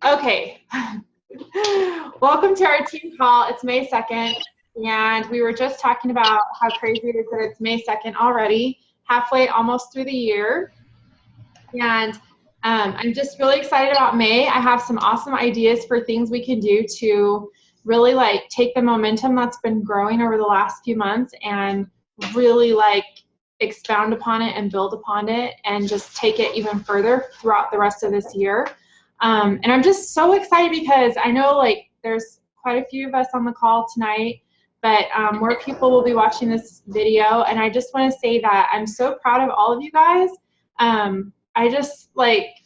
Okay. Welcome to our team call. It's May 2nd, and we were just talking about how crazy it is that it's May 2nd already, halfway almost through the year. And I'm just really excited about May. I have some awesome ideas for things we can do to really take the momentum that's been growing over the last few months and really expound upon it and build upon it and just take it even further throughout the rest of this year. And I'm just so excited because I know there's quite a few of us on the call tonight, but more people will be watching this video. And I just want to say that I'm so proud of all of you guys. I just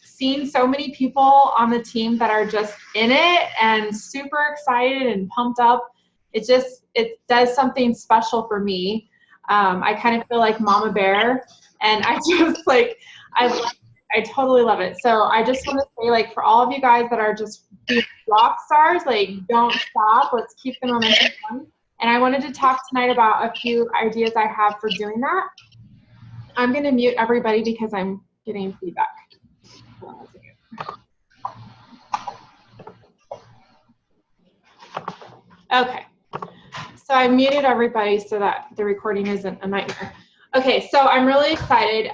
seeing so many people on the team that are just in it and super excited and pumped up. It does something special for me. I kind of feel like Mama Bear, and I just I totally love it. So I just want to say, for all of you guys that are just being rock stars, don't stop. Let's keep the momentum going. And I wanted to talk tonight about a few ideas I have for doing that. I'm going to mute everybody because I'm getting feedback. Okay. So I muted everybody so that the recording isn't a nightmare. Okay, so I'm really excited.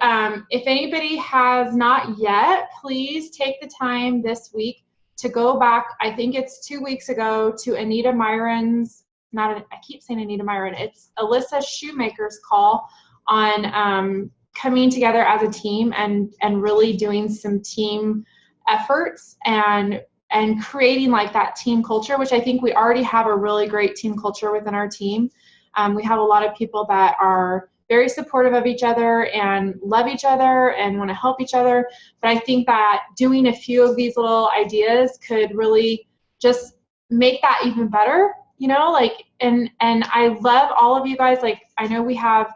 If anybody has not yet, please take the time this week to go back. I think it's 2 weeks ago to Anita Myron's, I keep saying Anita Myron, it's Alyssa Shoemaker's call on coming together as a team and really doing some team efforts and creating that team culture, which I think we already have a really great team culture within our team. We have a lot of people that are very supportive of each other and love each other and want to help each other. But I think that doing a few of these little ideas could really just make that even better, and I love all of you guys. I know we have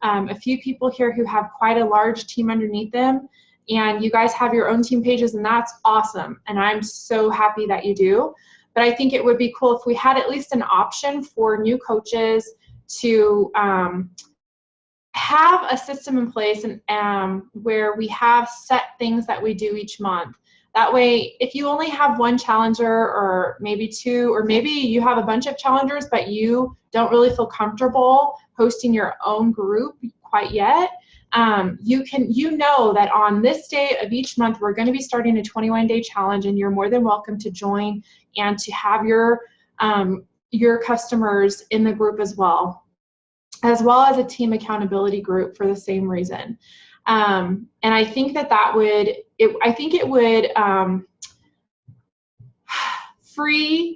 a few people here who have quite a large team underneath them, and you guys have your own team pages, and that's awesome. And I'm so happy that you do. But I think it would be cool if we had at least an option for new coaches to have a system in place and where we have set things that we do each month. That way, if you only have one challenger or maybe two, or maybe you have a bunch of challengers, but you don't really feel comfortable hosting your own group quite yet, you know that on this day of each month, we're going to be starting a 21-day challenge, and you're more than welcome to join and to have your customers in the group as well as a team accountability group for the same reason. And I think it would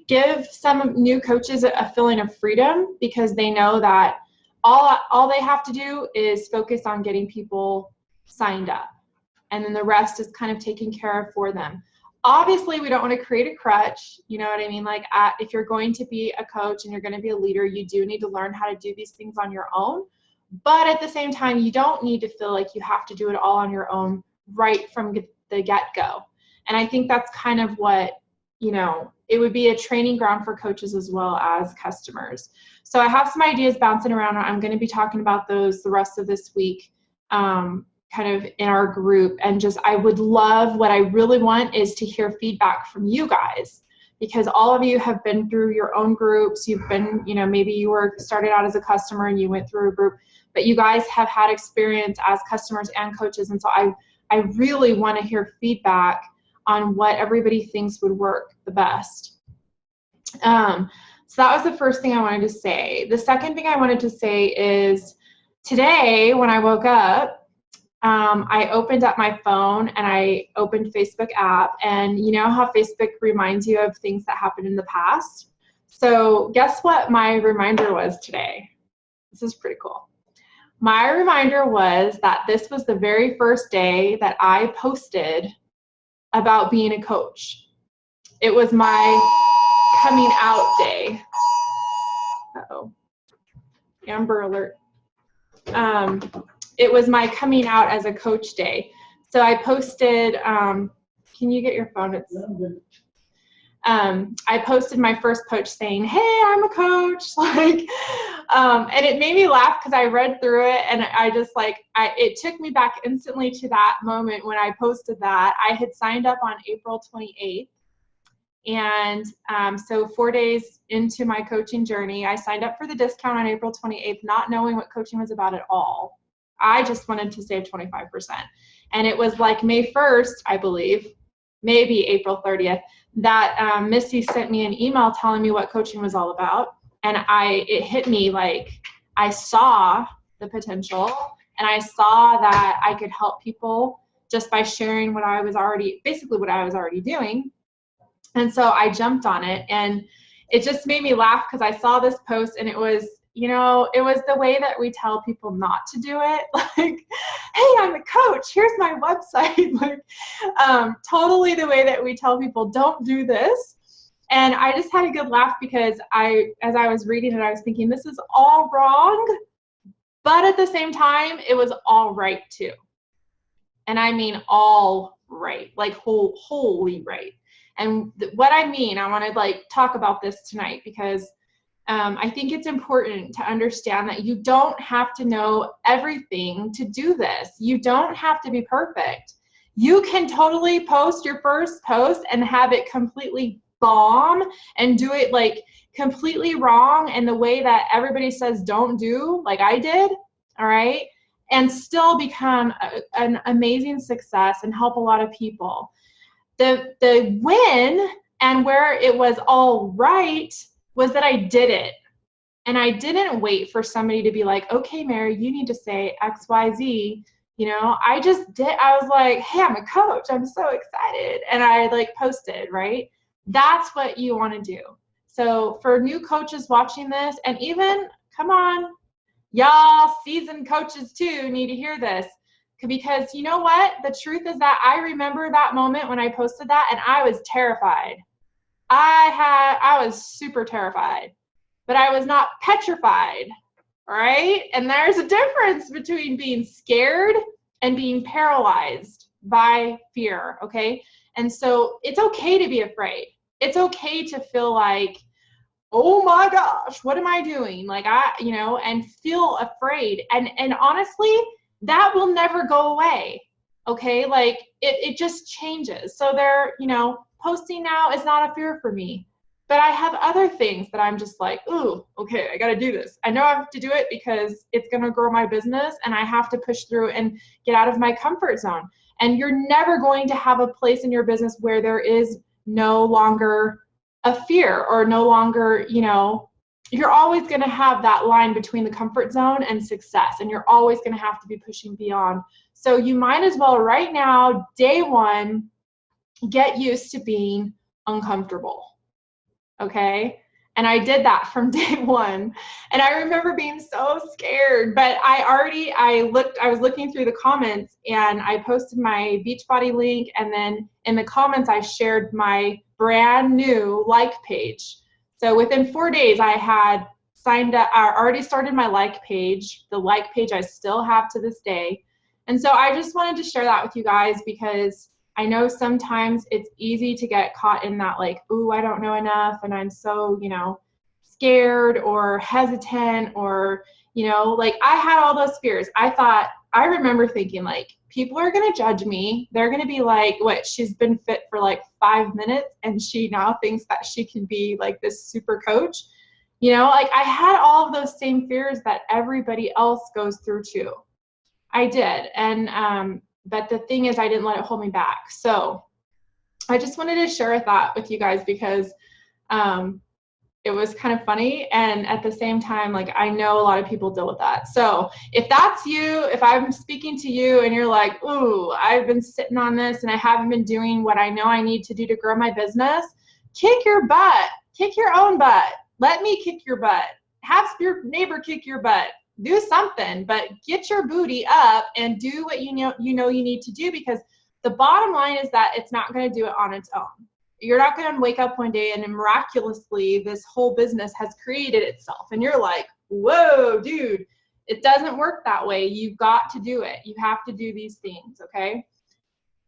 give some new coaches a feeling of freedom, because they know that all they have to do is focus on getting people signed up, and then the rest is kind of taken care of for them. Obviously, we don't want to create a crutch, you know what I mean? If you're going to be a coach and you're going to be a leader, you do need to learn how to do these things on your own. But at the same time, you don't need to feel like you have to do it all on your own right from the get-go. And I think that's kind of what, it would be a training ground for coaches as well as customers. So I have some ideas bouncing around. I'm going to be talking about those the rest of this week, kind of in our group. And I would love, what I really want is to hear feedback from you guys, because all of you have been through your own groups. You've been, maybe you were started out as a customer and you went through a group, but you guys have had experience as customers and coaches. And so I really want to hear feedback on what everybody thinks would work the best. So that was the first thing I wanted to say. The second thing I wanted to say is, today when I woke up, I opened up my phone and I opened Facebook app, and you know how Facebook reminds you of things that happened in the past? So guess what my reminder was today? This is pretty cool. My reminder was that this was the very first day that I posted about being a coach. It was my coming out day. Uh-oh. Amber alert. It was my coming out as a coach day. So I posted, can you get your phone? I posted my first post saying, hey, I'm a coach. And it made me laugh because I read through it, and I just it took me back instantly to that moment when I posted that. I had signed up on April 28th. And so 4 days into my coaching journey, I signed up for the discount on April 28th, not knowing what coaching was about at all. I just wanted to save 25%. And it was like May 1st, I believe, maybe April 30th, that Missy sent me an email telling me what coaching was all about. And it hit me like I saw the potential, and I saw that I could help people just by sharing what I was already doing. And so I jumped on it, and it just made me laugh because I saw this post, and it was, you know, it was the way that we tell people not to do it. Like, hey, I'm a coach, here's my website. Like, totally the way that we tell people don't do this. And I just had a good laugh because as I was reading it, I was thinking, this is all wrong, but at the same time, it was all right too. And I mean all right, like wholly right. And what I mean, I want to like talk about this tonight because I think it's important to understand that you don't have to know everything to do this. You don't have to be perfect. You can totally post your first post and have it completely bomb and do it like completely wrong and the way that everybody says don't do, like I did, all right, and still become an amazing success and help a lot of people. The win and where it was all right was that I did it. And I didn't wait for somebody to be like, okay, Mary, you need to say X, Y, Z. You know, I just did. I was like, hey, I'm a coach. I'm so excited. And I like posted, right? That's what you want to do. So for new coaches watching this, and even, come on, y'all seasoned coaches too need to hear this. Because you know what? The truth is that I remember that moment when I posted that and I was terrified. I was super terrified, but I was not petrified, right? And there's a difference between being scared and being paralyzed by fear, okay? And so it's okay to be afraid. It's okay to feel like, oh my gosh, what am I doing? Like and feel afraid. And honestly, that will never go away, okay? Like it just changes. So posting now is not a fear for me, but I have other things that I'm just like, ooh, okay, I got to do this. I know I have to do it because it's going to grow my business and I have to push through and get out of my comfort zone. And you're never going to have a place in your business where there is no longer a fear or no longer, you're always going to have that line between the comfort zone and success, and you're always going to have to be pushing beyond. So you might as well right now, day one, get used to being uncomfortable, okay? And I did that from day one. And I remember being so scared, but I was looking through the comments and I posted my Beachbody link, and then in the comments I shared my brand new like page. So within 4 days I had signed up, I already started my like page. The like page I still have to this day. And so I just wanted to share that with you guys because I know sometimes it's easy to get caught in that like, ooh, I don't know enough and I'm so, scared or hesitant or, like I had all those fears. I remember thinking like, people are going to judge me. They're going to be like, what, she's been fit for like 5 minutes and she now thinks that she can be like this super coach. Like I had all of those same fears that everybody else goes through too. I did. And, but the thing is I didn't let it hold me back. So I just wanted to share a thought with you guys because, it was kind of funny, and at the same time, like I know a lot of people deal with that. So if that's you, if I'm speaking to you and you're like, ooh, I've been sitting on this and I haven't been doing what I know I need to do to grow my business, kick your butt, kick your own butt. Let me kick your butt. Have your neighbor kick your butt. Do something, but get your booty up and do what you know you need to do, because the bottom line is that it's not going to do it on its own. You're not going to wake up one day and miraculously this whole business has created itself. And you're like, whoa, dude, it doesn't work that way. You've got to do it. You have to do these things, okay?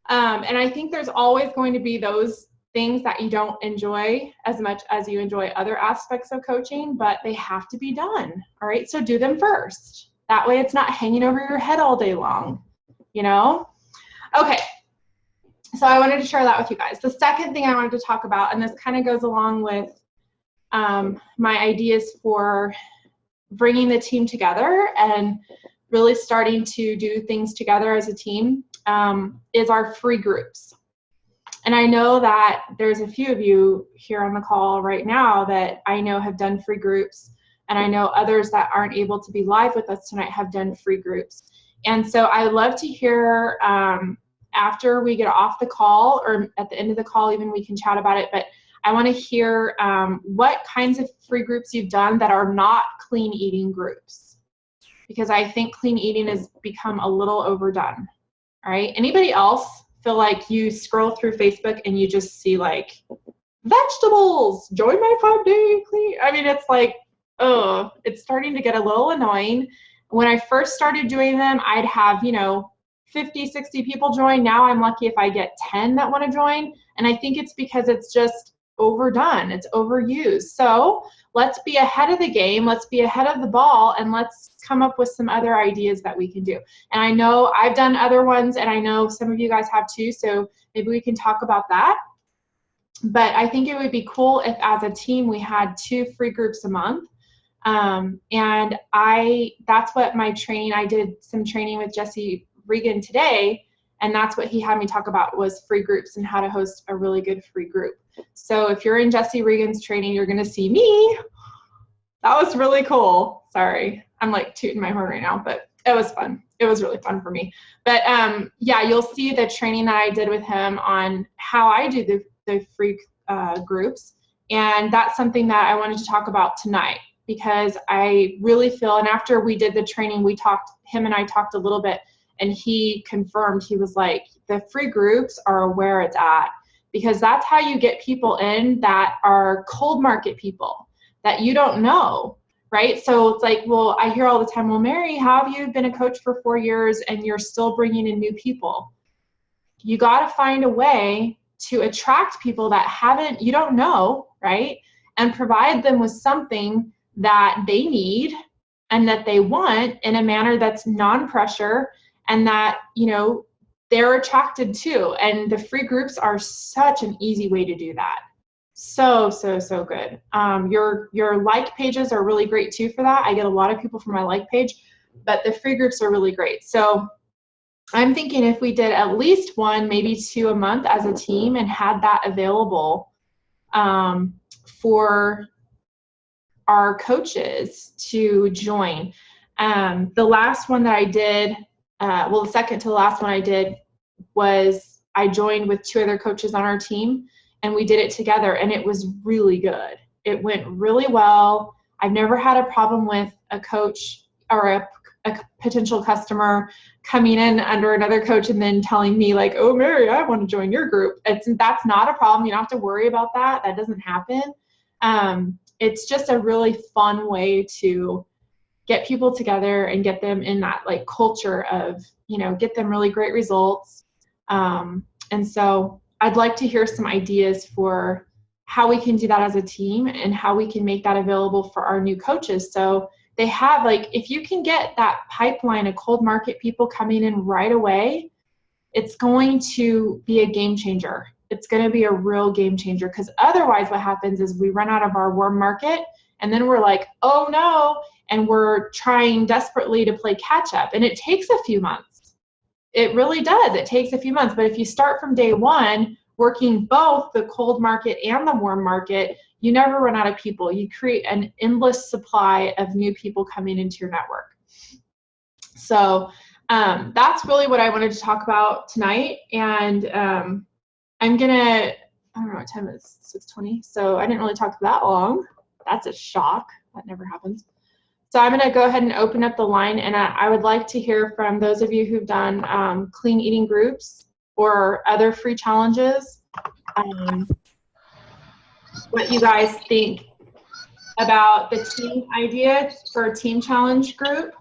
And I think there's always going to be those things that you don't enjoy as much as you enjoy other aspects of coaching, but they have to be done, all right? So do them first. That way it's not hanging over your head all day long, Okay. So I wanted to share that with you guys. The second thing I wanted to talk about, and this kind of goes along with my ideas for bringing the team together and really starting to do things together as a team, is our free groups. And I know that there's a few of you here on the call right now that I know have done free groups, and I know others that aren't able to be live with us tonight have done free groups. And so I love to hear, after we get off the call, or at the end of the call even, we can chat about it, but I want to hear what kinds of free groups you've done that are not clean eating groups, because I think clean eating has become a little overdone. All right, anybody else feel like you scroll through Facebook and you just see like vegetables, join my 5-day clean? I mean, it's like, oh, it's starting to get a little annoying. When I first started doing them, I'd have, 50, 60 people join. Now I'm lucky if I get 10 that want to join. And I think it's because it's just overdone. It's overused. So let's be ahead of the game. Let's be ahead of the ball, and let's come up with some other ideas that we can do. And I know I've done other ones, and I know some of you guys have too. So maybe we can talk about that. But I think it would be cool if as a team we had 2 free groups a month. And that's what my training, I did some training with Jesse Regan today, and that's what he had me talk about, was free groups and how to host a really good free group. So if you're in Jesse Regan's training, you're going to see me. That was really cool. Sorry, I'm like tooting my horn right now, but it was fun. It was really fun for me. But yeah, you'll see the training that I did with him on how I do the free groups. And that's something that I wanted to talk about tonight, because I really feel, and after we did the training, him and I talked a little bit, and he confirmed, he was like, the free groups are where it's at, because that's how you get people in that are cold market people that you don't know, right? So it's like, well, I hear all the time, well, Mary, how have you been a coach for 4 years and you're still bringing in new people? You got to find a way to attract people that you don't know, right? And provide them with something that they need and that they want in a manner that's non-pressure, and that, they're attracted to. And the free groups are such an easy way to do that. So good. Your like pages are really great too for that. I get a lot of people from my like page, but the free groups are really great. So I'm thinking if we did at least 1, maybe 2 a month as a team and had that available for our coaches to join. The last one that I did, the second to the last one I did, was I joined with 2 other coaches on our team, and we did it together, and it was really good. It went really well. I've never had a problem with a coach or a potential customer coming in under another coach and then telling me like, oh, Mary, I want to join your group. That's not a problem. You don't have to worry about that. That doesn't happen. It's just a really fun way to get people together and get them in that like culture of, get them really great results. And so I'd like to hear some ideas for how we can do that as a team and how we can make that available for our new coaches. So they have, like, if you can get that pipeline of cold market people coming in right away, it's going to be a game changer. It's going to be a real game changer, because otherwise what happens is we run out of our warm market, and then we're like, oh no, and we're trying desperately to play catch up, and it takes a few months. It really does. It takes a few months. But if you start from day one working both the cold market and the warm market, you never run out of people. You create an endless supply of new people coming into your network. So that's really what I wanted to talk about tonight. And I'm going to, I don't know what time it is, 6:20. So I didn't really talk that long. That's a shock. That never happens. So I'm going to go ahead and open up the line, and I would like to hear from those of you who've done clean eating groups or other free challenges, what you guys think about the team idea for a team challenge group,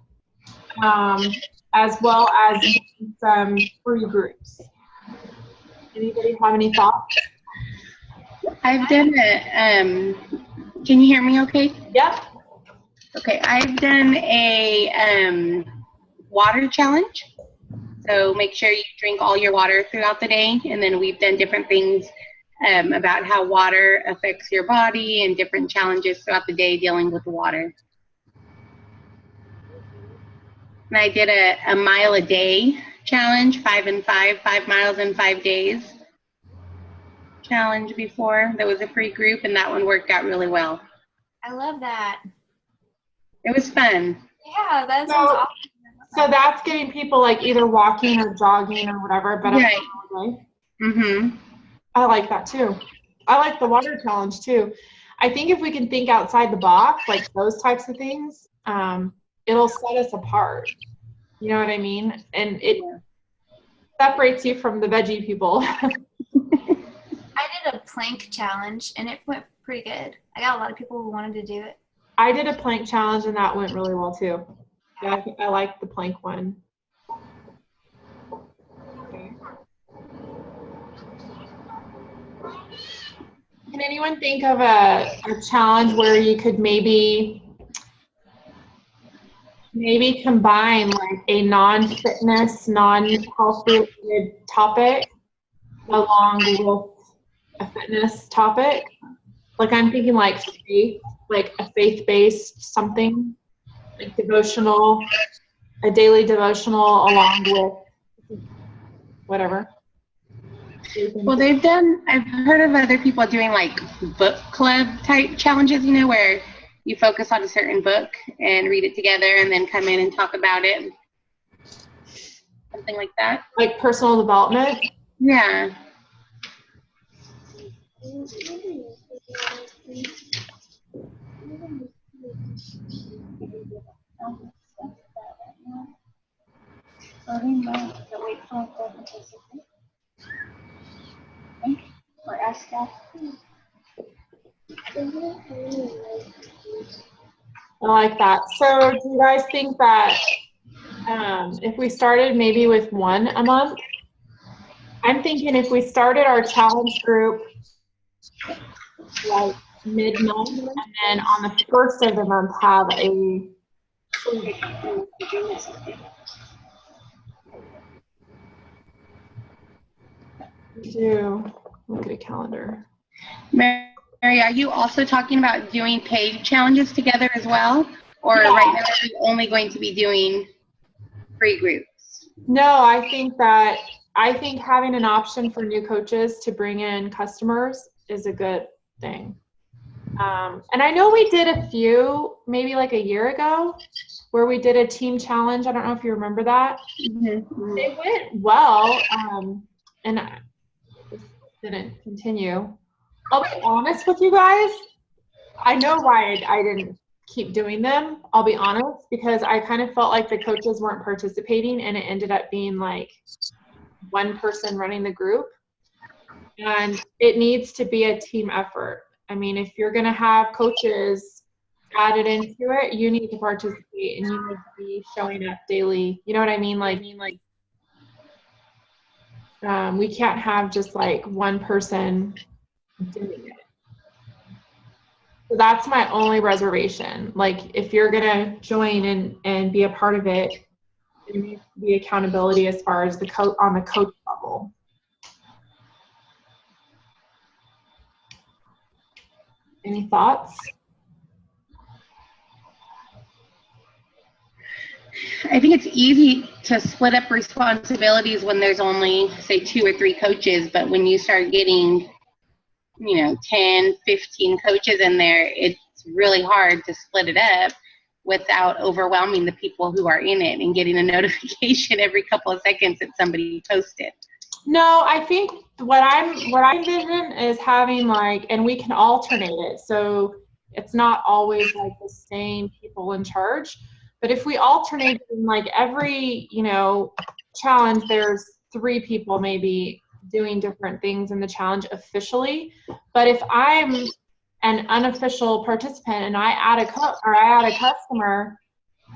as well as some free groups. Anybody have any thoughts? I've done a, can you hear me okay? Yep. Okay, I've done a water challenge. So make sure you drink all your water throughout the day. And then we've done different things about how water affects your body and different challenges throughout the day dealing with the water. And I did a mile a day challenge, 5 and 5, 5 miles in 5 days challenge before. There was a free group, and that one worked out really well. I love that. It was fun. Yeah, that sounds awesome. So that's getting people like either walking or jogging or whatever, but Right. Mm-hmm. I like that too. I like the water challenge too. I think if we can think outside the box, like those types of things, it'll set us apart. You know what I mean? And it separates you from the veggie people. I did a plank challenge and it went pretty good. I got a lot of people who wanted to do it. I did a plank challenge and that went really well too. Yeah, I like the plank one. Okay. Can anyone think of a challenge where you could maybe combine like a non-fitness, non-health related topic along with a fitness topic? Like I'm thinking like faith, like a faith-based something, like devotional, a daily devotional along with whatever. Well, I've heard of other people doing like book club type challenges, you know, where you focus on a certain book and read it together and then come in and talk about it. Something like that. Like personal development? Yeah. Or ask us. I like that. So do you guys think that if we started maybe with one a month? I'm thinking if we started our challenge group like mid-month and then on the first of the month have a look at a calendar. Mary, are you also talking about doing paid challenges together as well? Or right now are you only going to be doing free groups? No, I think having an option for new coaches to bring in customers is a good thing. And I know we did a few, maybe like a year ago, where we did a team challenge. I don't know if you remember that. Mm-hmm. It went well, and I didn't continue. I'll be honest with you guys. I know why I didn't keep doing them. I'll be honest, because I kind of felt like the coaches weren't participating and it ended up being like one person running the group. And it needs to be a team effort. I mean, if you're going to have coaches added into it, you need to participate and you need to be showing up daily. You know what I mean? We can't have just like one person doing it. So that's my only reservation. Like if you're going to join and be a part of it, there needs to be accountability as far as on the coach level. Any thoughts? I think it's easy to split up responsibilities when there's only, say, 2 or 3 coaches, but when you start getting, 10, 15 coaches in there, it's really hard to split it up without overwhelming the people who are in it and getting a notification every couple of seconds that somebody posted. No, I think what I envision is having and we can alternate it. So it's not always like the same people in charge. But if we alternate in every, challenge, there's 3 people maybe doing different things in the challenge officially. But if I'm an unofficial participant and I add a customer,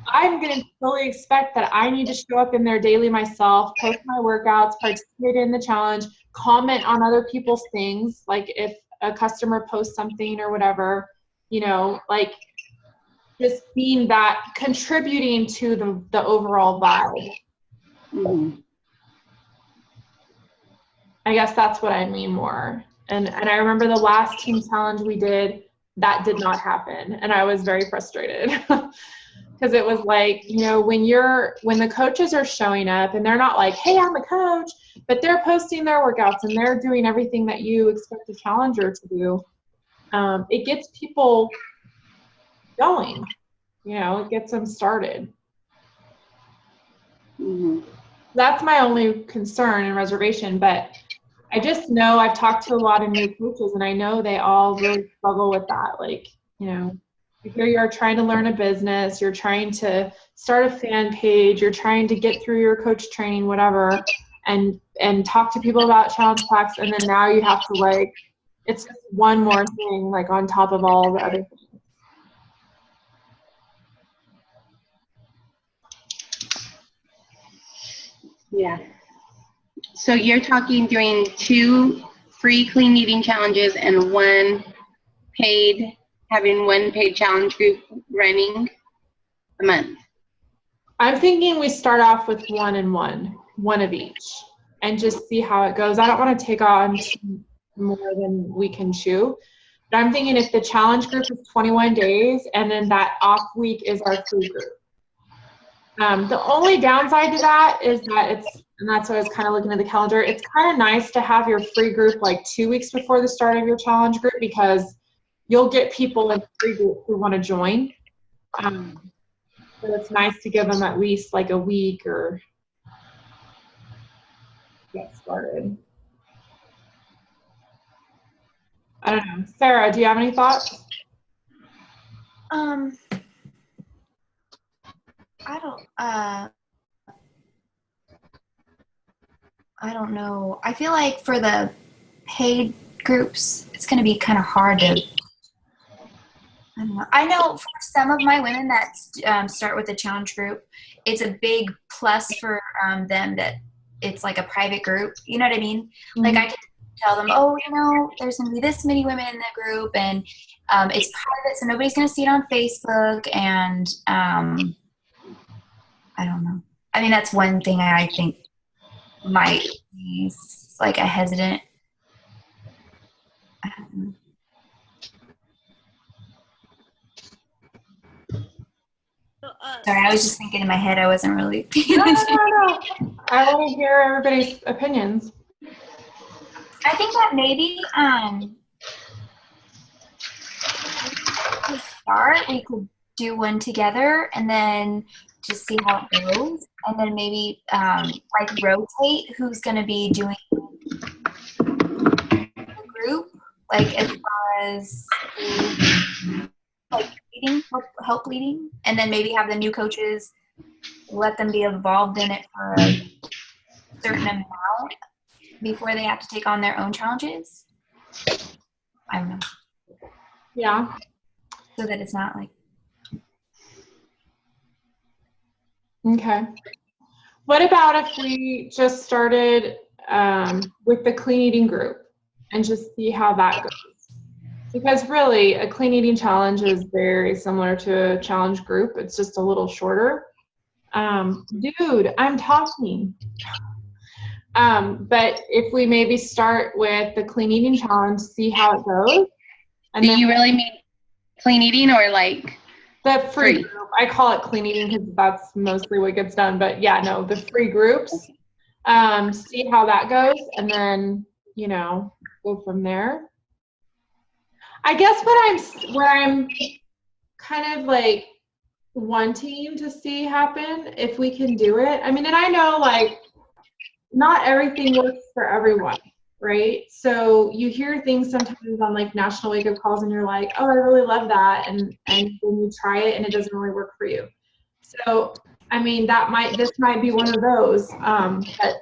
I'm going to fully expect that I need to show up in there daily myself, post my workouts, participate in the challenge, comment on other people's things. Like if a customer posts something or whatever, just being that, contributing to the overall vibe. Mm-hmm. I guess that's what I mean more. And I remember the last team challenge we did, that did not happen. And I was very frustrated because it was like, you know, when the coaches are showing up and they're not like, hey, I'm a coach, but they're posting their workouts and they're doing everything that you expect a challenger to do, it gets people going, you know, it gets them started. Mm-hmm. That's my only concern and reservation, but I just know I've talked to a lot of new coaches and I know they all really struggle with that. Like, you know, here you are trying to learn a business, you're trying to start a fan page, you're trying to get through your coach training, whatever, and talk to people about challenge packs, and then now you have to, like, it's just one more thing, like, on top of all the other things. Yeah. So you're talking doing 2 free clean eating challenges and having one paid challenge group running a month. I'm thinking we start off with one of each, and just see how it goes. I don't want to take on more than we can chew. But I'm thinking if the challenge group is 21 days and then that off week is our free group. The only downside to that is that and that's why I was kind of looking at the calendar, it's kind of nice to have your free group like 2 weeks before the start of your challenge group, because you'll get people in the free group who want to join. So it's nice to give them at least like a week or get started. I don't know. Sarah, do you have any thoughts? I don't know. I feel like for the paid groups, it's going to be kind of hard to. I don't know. I know for some of my women that start with the challenge group, it's a big plus for them that it's like a private group. You know what I mean? Mm-hmm. Like I can tell them, oh, you know, there's going to be this many women in the group, and it's private, so nobody's going to see it on Facebook. And I don't know. I mean, that's one thing I think might be like a hesitant. I don't know. Sorry, I was just thinking in my head. I wasn't really. No. I want to hear everybody's opinions. I think that maybe to start, we could do one together and then just see how it goes, and then maybe like rotate who's going to be doing the group, like as far as like leading, help leading, and then maybe have the new coaches, let them be involved in it for a certain amount before they have to take on their own challenges. I don't know. Yeah. So that it's not like. Okay. What about if we just started with the clean eating group and just see how that goes? Because really, a clean eating challenge is very similar to a challenge group. It's just a little shorter. Dude, I'm talking. But if we maybe start with the clean eating challenge, see how it goes. And Do you really mean clean eating or like the free group? I call it clean eating because that's mostly what gets done. But yeah, no, the free groups. See how that goes, and then, you know, go from there. I guess what I'm kind of like wanting to see happen, if we can do it. I mean, and I know like not everything works for everyone, right? So you hear things sometimes on like National Wake Up Calls and you're like, oh, I really love that. And then you try it and it doesn't really work for you. So, I mean, this might be one of those. But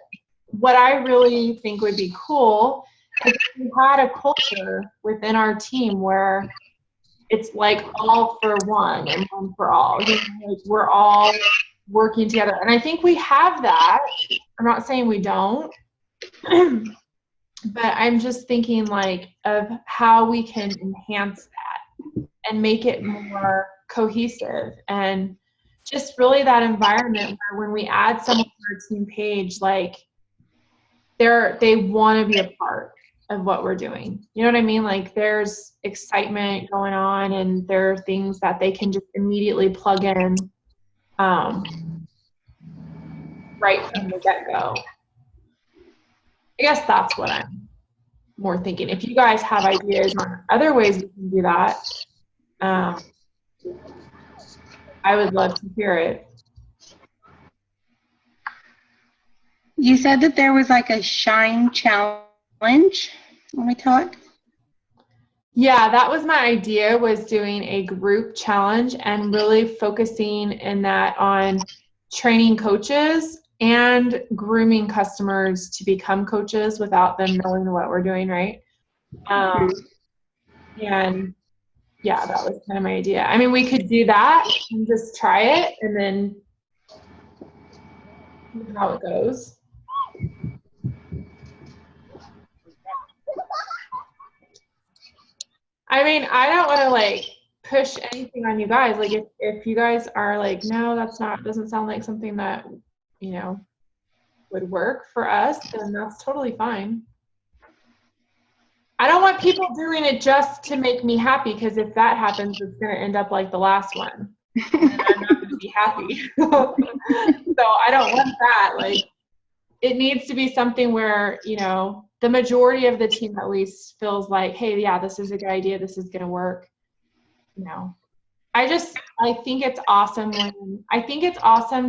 what I really think would be cool is if we had a culture within our team where it's like all for one and one for all. You know, like we're all working together. And I think we have that. I'm not saying we don't. But I'm just thinking like of how we can enhance that and make it more cohesive, and just really that environment where when we add someone to our team page, like they want to be a part of what we're doing. You know what I mean? Like there's excitement going on, and there are things that they can just immediately plug in right from the get-go. I guess that's what I'm more thinking. If you guys have ideas on other ways we can do that, I would love to hear it. You said that there was like a Shine challenge when we talked. Yeah, that was my idea, was doing a group challenge and really focusing in that on training coaches and grooming customers to become coaches without them knowing what we're doing, right? And yeah, that was kind of my idea. I mean, we could do that and just try it and then see how it goes. I mean, I don't want to like push anything on you guys. Like if you guys are like, no, doesn't sound like something that, you know, would work for us, then that's totally fine. I don't want people doing it just to make me happy, because if that happens, it's going to end up like the last one. And I'm not going to be happy. So I don't want that. Like, it needs to be something where, you know, the majority of the team at least feels like, hey, yeah, this is a good idea. This is going to work. You know, I think it's awesome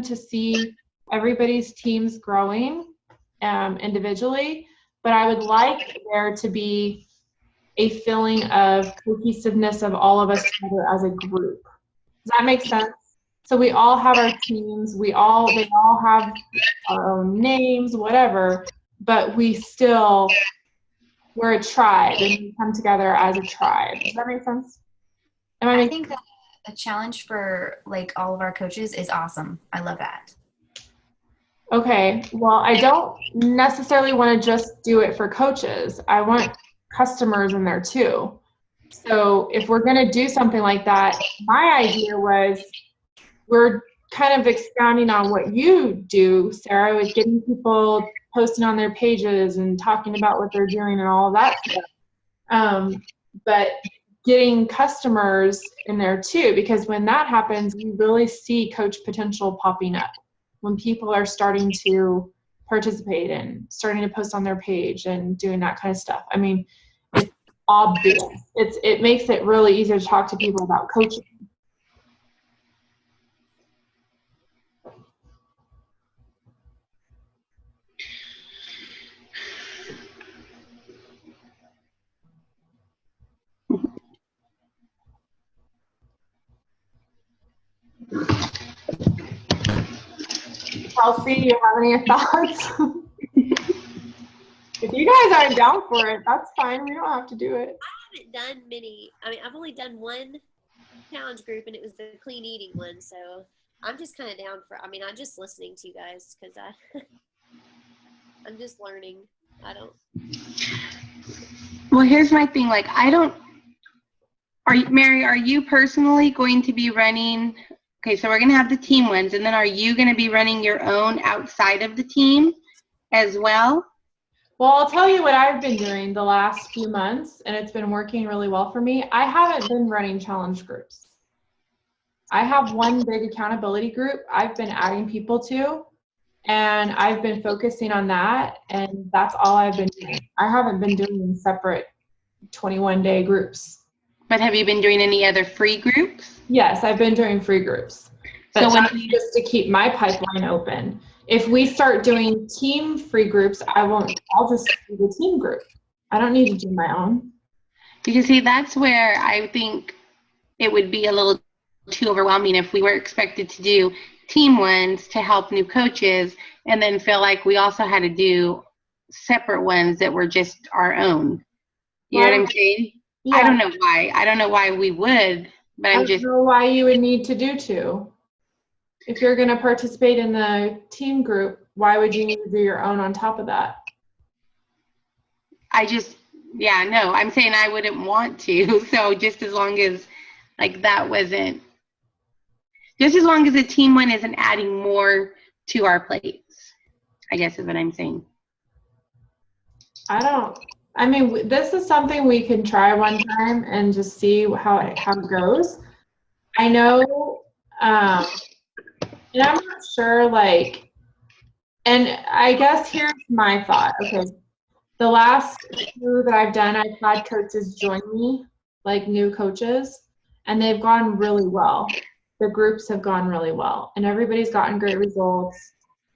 to see everybody's teams growing individually, but I would like there to be a feeling of cohesiveness of all of us together as a group. Does that make sense? So we all have our teams, they all have our own names, whatever, but we're a tribe, and we come together as a tribe. Does that make sense? I think that a challenge for like all of our coaches is awesome. I love that. Okay, well, I don't necessarily want to just do it for coaches. I want customers in there too. So if we're going to do something like that, my idea was, we're kind of expounding on what you do, Sarah, with getting people posting on their pages and talking about what they're doing and all of that stuff. But getting customers in there too, because when that happens, we really see coach potential popping up. When people are starting to participate and starting to post on their page and doing that kind of stuff. I mean, it's obvious. It makes it really easier to talk to people about coaching. Chelsea, you have any thoughts? If you guys aren't down for it, that's fine. We don't have to do it. I haven't done many. I mean, I've only done one challenge group, and it was the clean eating one. So I'm just kind of down for. I mean, I'm just listening to you guys because I'm just learning. I don't. Well, here's my thing. Like, Mary, are you personally going to be running? Okay, so we're going to have the team ones, and then are you going to be running your own outside of the team as well? Well, I'll tell you what I've been doing the last few months, and it's been working really well for me. I haven't been running challenge groups. I have one big accountability group I've been adding people to, and I've been focusing on that, and that's all I've been doing. I haven't been doing separate 21-day groups. But have you been doing any other free groups? Yes, I've been doing free groups. But so just to keep my pipeline open. If we start doing team free groups, I'll just do the team group. I don't need to do my own. Because see, that's where I think it would be a little too overwhelming if we were expected to do team ones to help new coaches and then feel like we also had to do separate ones that were just our own. You know what I'm saying? Yeah. I don't know why. I don't know why we would, but I don't know why you would need to do two. If you're going to participate in the team group, why would you need to do your own on top of that? I'm saying I wouldn't want to. So just as long as just as long as the team one isn't adding more to our plates, I guess is what I'm saying. I mean, this is something we can try one time and just see how it goes. I know, and I'm not sure, like, and I guess here's my thought. Okay, the last two that I've done, I've had coaches join me, like new coaches, and they've gone really well. The groups have gone really well, and everybody's gotten great results,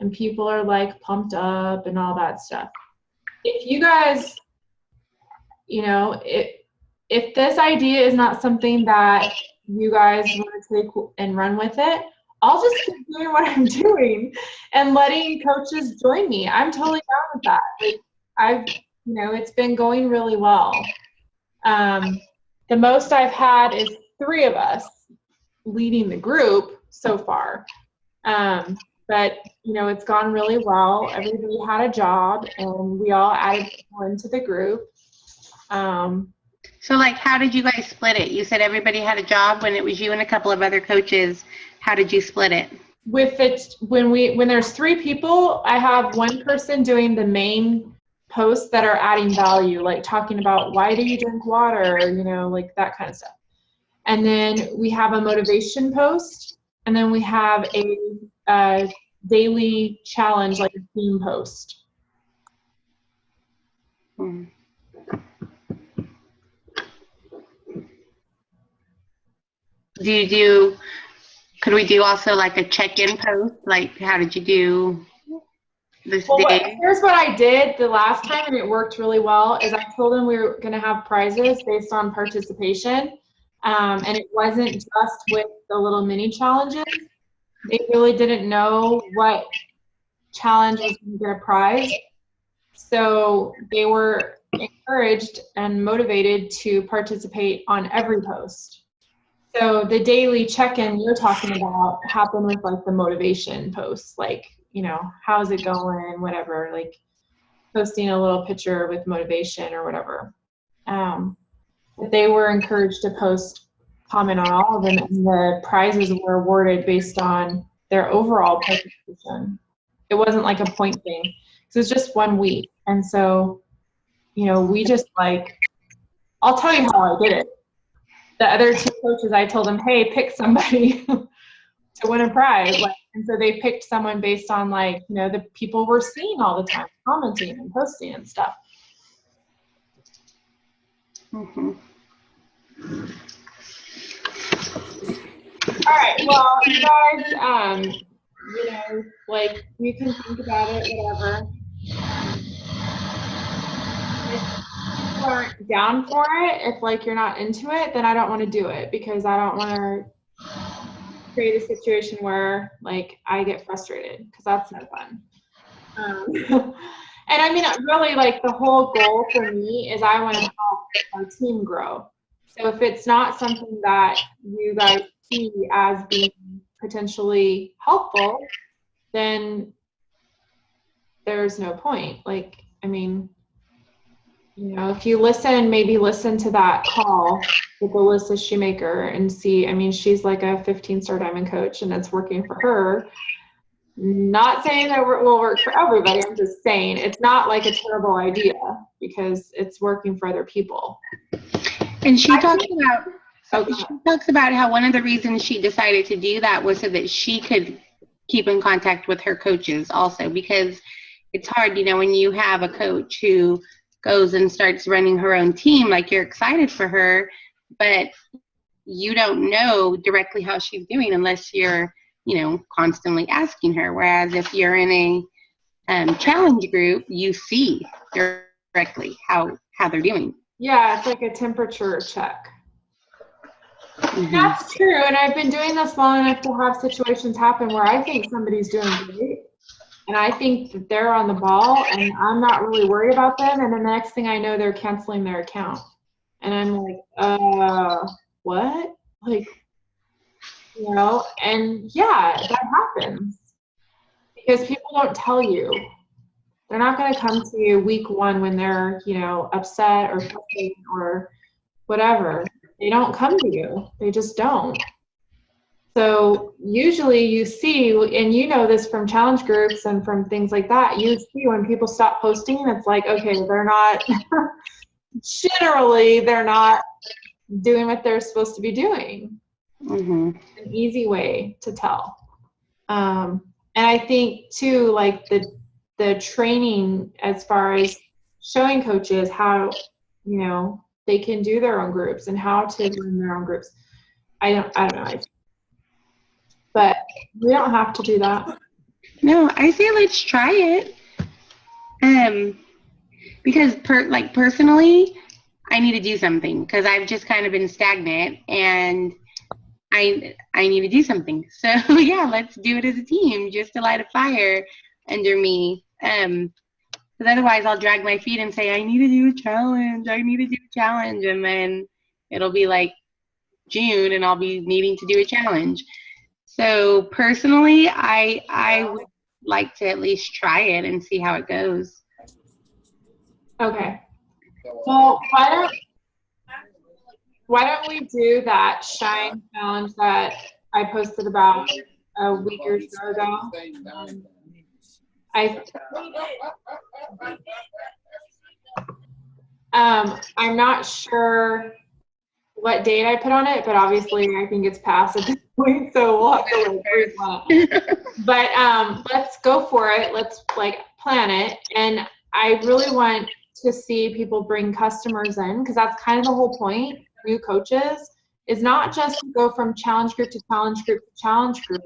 and people are like pumped up and all that stuff. If you guys, you know, if this idea is not something that you guys want to take and run with it, I'll just keep doing what I'm doing and letting coaches join me. I'm totally down with that. Like, it's been going really well. The most I've had is 3 of us leading the group so far. But, it's gone really well. Everybody had a job, and we all added people into the group. So, like, how did you guys split it? You said everybody had a job when it was you and a couple of other coaches. How did you split it? With it, when there's 3 people, I have one person doing the main posts that are adding value, like talking about why do you drink water, like that kind of stuff. And then we have a motivation post, and then we have a daily challenge, like a theme post. Could we do also like a check-in post? Like, how did you do this day? Here's what I did the last time, and it worked really well, is I told them we were going to have prizes based on participation. And it wasn't just with the little mini challenges. They really didn't know what challenge was going to get a prize. So they were encouraged and motivated to participate on every post. So the daily check-in you're talking about happened with like the motivation posts, like, how's it going, whatever, like posting a little picture with motivation or whatever. But they were encouraged to comment on all of them, and the prizes were awarded based on their overall participation. It wasn't like a point thing. So it was just 1 week. And so, we just I'll tell you how I did it. The other 2 coaches, I told them, hey, pick somebody to win a prize. And so they picked someone based on the people we're seeing all the time, commenting and posting and stuff. Mm-hmm. All right, well, you guys, you can think about it, whatever. If you aren't down for it, if you're not into it, then I don't want to do it, because I don't want to create a situation where I get frustrated, because that's no fun. And I mean, really, the whole goal for me is I want to help our team grow. So if it's not something that you guys see as being potentially helpful, then there's no point. If you maybe listen to that call with Alyssa Shoemaker and see, she's like a 15-star diamond coach, and it's working for her. Not saying that it will work for everybody. I'm just saying it's not a terrible idea, because it's working for other people. And she talks about how one of the reasons she decided to do that was so that she could keep in contact with her coaches also, because it's hard, when you have a coach who goes and starts running her own team, you're excited for her, but you don't know directly how she's doing unless you're, constantly asking her. Whereas if you're in a challenge group, you see directly how they're doing. Yeah, it's like a temperature check. Mm-hmm. That's true, and I've been doing this long enough to have situations happen where I think somebody's doing great, and I think that they're on the ball, and I'm not really worried about them, and then the next thing I know, they're canceling their account. And I'm like, what? And yeah, that happens. Because people don't tell you. They're not going to come to you week 1 when they're, upset or frustrated or whatever. They don't come to you. They just don't. So usually you see, and you know this from challenge groups and from things like that, you see when people stop posting, it's like, okay, they're not, generally, they're not doing what they're supposed to be doing. Mm-hmm. An easy way to tell. And I think too, like the training as far as showing coaches how, you know, they can do their own groups and how to run their own groups. I don't know. But we don't have to do that. No, I say let's try it. Because personally, I need to do something because I've just kind of been stagnant and I need to do something. So yeah, let's do it as a team just to light a fire under me. Because otherwise I'll drag my feet and say, I need to do a challenge. And then it'll be like June and I'll be needing to do a challenge. So personally, I would like to at least try it and see how it goes. Okay. Well, why don't we do that Shine challenge that I posted about a week or so ago? I'm not sure what date I put on it, but obviously I think it's past at this point, so we'll have to But let's go for it. Let's plan it. And I really want to see people bring customers in, because that's kind of the whole point. New coaches is not just to go from challenge group to challenge group to challenge group,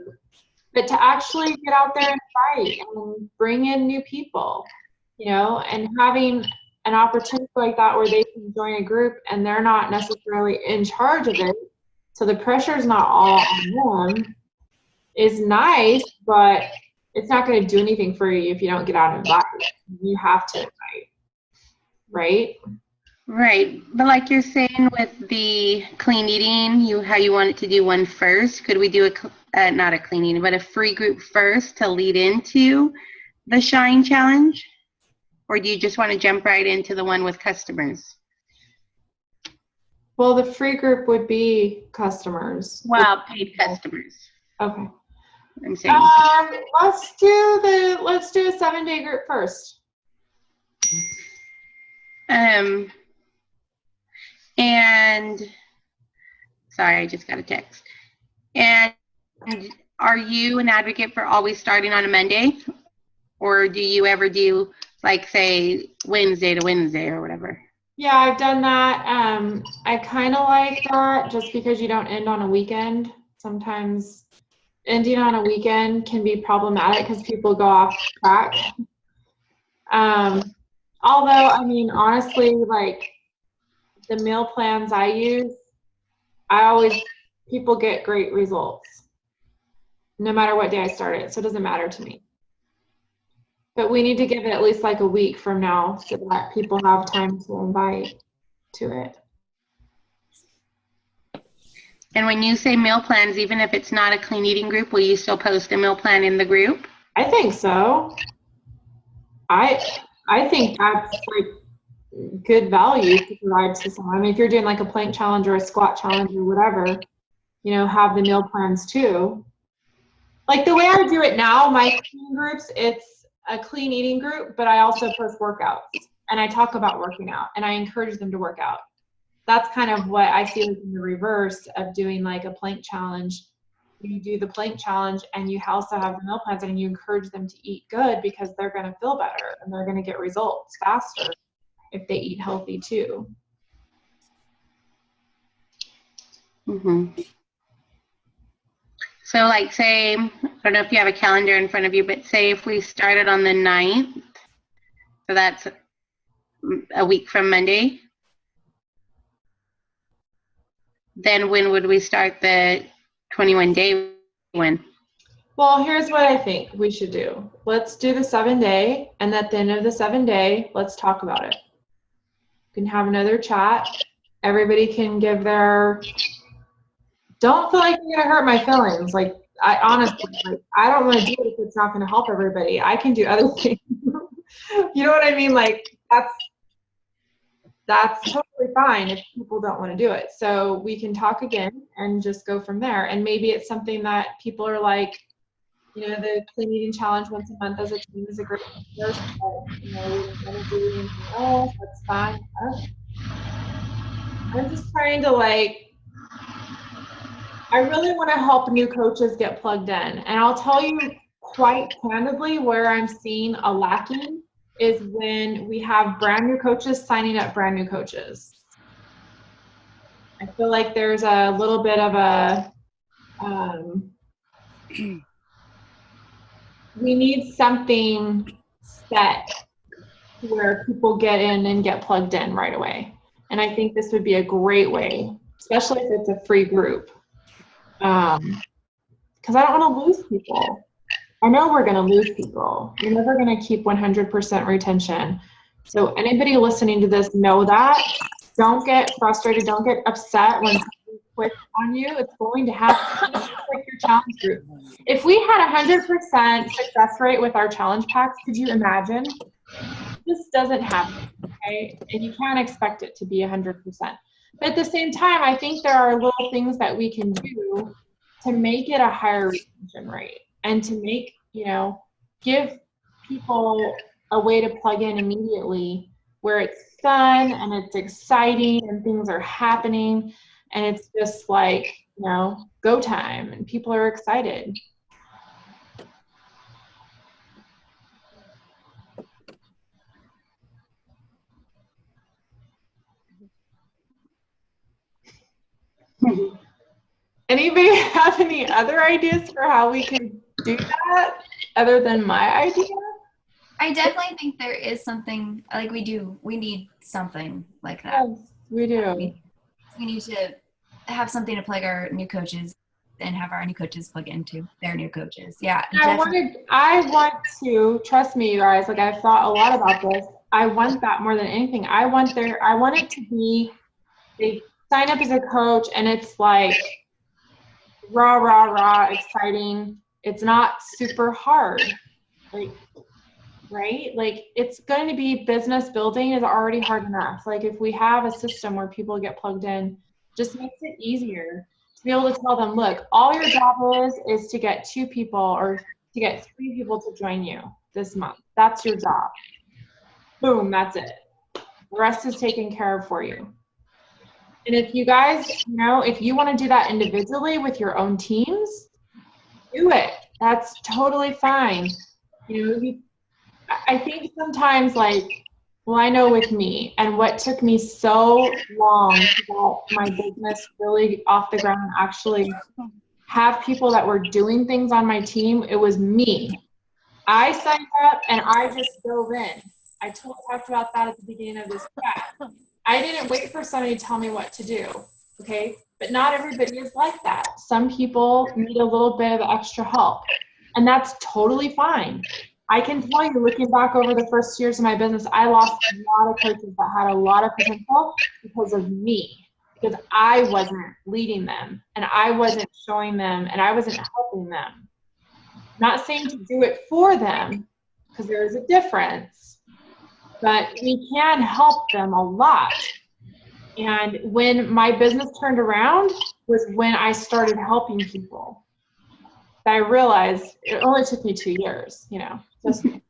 but to actually get out there and fight and bring in new people, you know, and having an opportunity like that where they can join a group and they're not necessarily in charge of it, so the pressure's not all on them, is nice, but it's not going to do anything for you if you don't get out and invite. You have to invite, right? Right, but like you're saying with the clean eating, how you want it to do one first. Could we do not a clean eating, but a free group first to lead into the Shine Challenge? Or do you just want to jump right into the one with customers? Well, the free group would be customers. Well, paid customers. Okay. I'm saying. Let's do a 7-day group first. And sorry, I just got a text. And are you an advocate for always starting on a Monday? Or do you ever do, like, say, Wednesday to Wednesday or whatever? Yeah, I've done that. I kind of like that just because you don't end on a weekend. Sometimes ending on a weekend can be problematic because people go off track. Although, I mean, honestly, like the meal plans I use, people get great results no matter what day I start it. So it doesn't matter to me. But we need to give it at least like a week from now so that people have time to invite to it. And when you say meal plans, even if it's not a clean eating group, will you still post a meal plan in the group? I think so. I think that's like good value to provide to someone. I mean, if you're doing like a plank challenge or a squat challenge or whatever, you know, have the meal plans too. Like the way I do it now, my clean groups, it's a clean eating group, but I also post workouts and I talk about working out and I encourage them to work out. That's kind of what I see in the reverse of doing like a plank challenge. You do the plank challenge and you also have the meal plans and you encourage them to eat good because they're going to feel better and they're going to get results faster if they eat healthy too. Mm-hmm. So like say, I don't know if you have a calendar in front of you, but say if we started on the 9th, so that's a week from Monday, then when would we start the 21-day one? Well, here's what I think we should do. Let's do the 7-day, and at the end of the 7-day, let's talk about it. We can have another chat. Everybody can give their, don't feel like you're going to hurt my feelings. Like, I honestly, like, I don't want to do it if it's not going to help everybody. I can do other things. You know what I mean? Like, that's totally fine if people don't want to do it. So we can talk again and just go from there. And maybe it's something that people are like, you know, the clean eating challenge once a month as a team is a great first, but you know, we don't want to do anything else, that's fine. I'm just trying to I really want to help new coaches get plugged in. And I'll tell you quite candidly where I'm seeing a lacking is when we have brand new coaches signing up brand new coaches. I feel like there's a little bit of a, we need something set where people get in and get plugged in right away. And I think this would be a great way, especially if it's a free group. Because I don't want to lose people. I know we're going to lose people. You're never going to keep 100% retention. So anybody listening to this, know that. Don't get frustrated. Don't get upset when somebody quits on you. It's going to happen. It's like your challenge group. If we had 100% success rate with our challenge packs, could you imagine? This doesn't happen, okay? And you can't expect it to be 100%. But at the same time, I think there are little things that we can do to make it a higher retention rate and to make, you know, give people a way to plug in immediately where it's fun and it's exciting and things are happening and it's just like, you know, go time and people are excited. Anybody have any other ideas for how we can do that other than my idea? I definitely think there is something like we need something like that. Yes, we do. We need to have something to plug our new coaches and have our new coaches plug into their new coaches. Yeah. I want to, trust me, you guys, like I've thought a lot about this. I want that more than anything. I want it to be, they sign up as a coach and it's like rah, rah, rah, exciting. It's not super hard. Like, right? Like it's going to be business building is already hard enough. Like if we have a system where people get plugged in, just makes it easier to be able to tell them, look, all your job is to get 2 people or to get 3 people to join you this month. That's your job. Boom, that's it. The rest is taken care of for you. And if you guys, you know, if you want to do that individually with your own teams, do it. That's totally fine. You know, I think sometimes like, well, I know with me and what took me so long to get my business really off the ground and actually have people that were doing things on my team, it was me. I signed up and I just dove in. I talked about that at the beginning of this chat. I didn't wait for somebody to tell me what to do, okay? But not everybody is like that. Some people need a little bit of extra help, and that's totally fine. I can tell you, looking back over the first years of my business, I lost a lot of coaches that had a lot of potential because of me, because I wasn't leading them, and I wasn't showing them, and I wasn't helping them. Not saying to do it for them, because there is a difference, but we can help them a lot. And when my business turned around was when I started helping people. I realized it only took me 2 years, you know, just to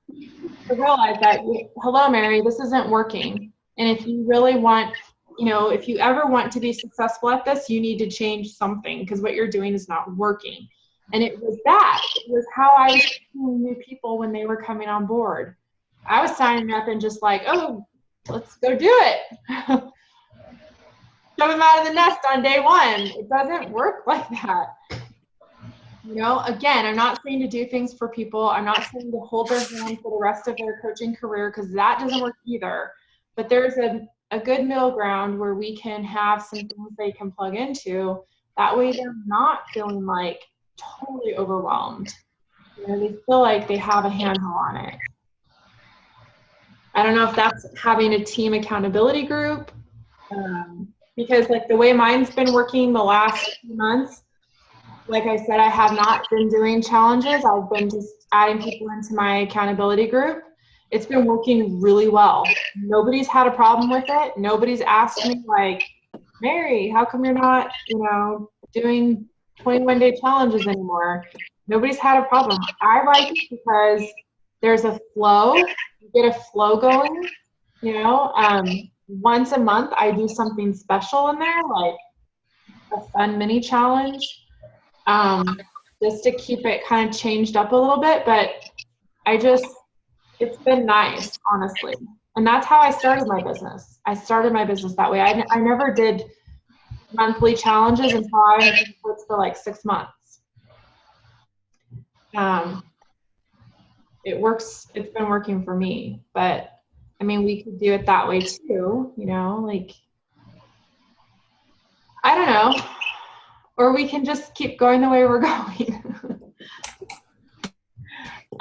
realize that, hello, Mary, this isn't working. And if you really want, you know, if you ever want to be successful at this, you need to change something because what you're doing is not working. And it was that. It was how I was teaching new people when they were coming on board. I was signing up and just like, oh, let's go do it. Shove them out of the nest on day 1. It doesn't work like that. You know, again, I'm not saying to do things for people. I'm not saying to hold their hand for the rest of their coaching career because that doesn't work either. But there's a good middle ground where we can have some things they can plug into. That way they're not feeling like totally overwhelmed. You know, they feel like they have a handle on it. I don't know if that's having a team accountability group. Because like the way mine's been working the last few months, like I said, I have not been doing challenges. I've been just adding people into my accountability group. it's been working really well. Nobody's had a problem with it. Nobody's asked me like, Mary, how come you're not, doing 21-day challenges anymore? Nobody's had a problem. I like it because there's a flow. You get a flow going, once a month I do something special in there, like a fun mini challenge, just to keep it kind of changed up a little bit. But it's been nice, honestly. And that's how I started my business. I started my business that way. I never did monthly challenges until I was in sports for like 6 months. It's been working for me, but I mean, we could do it that way too, I don't know. Or we can just keep going the way we're going.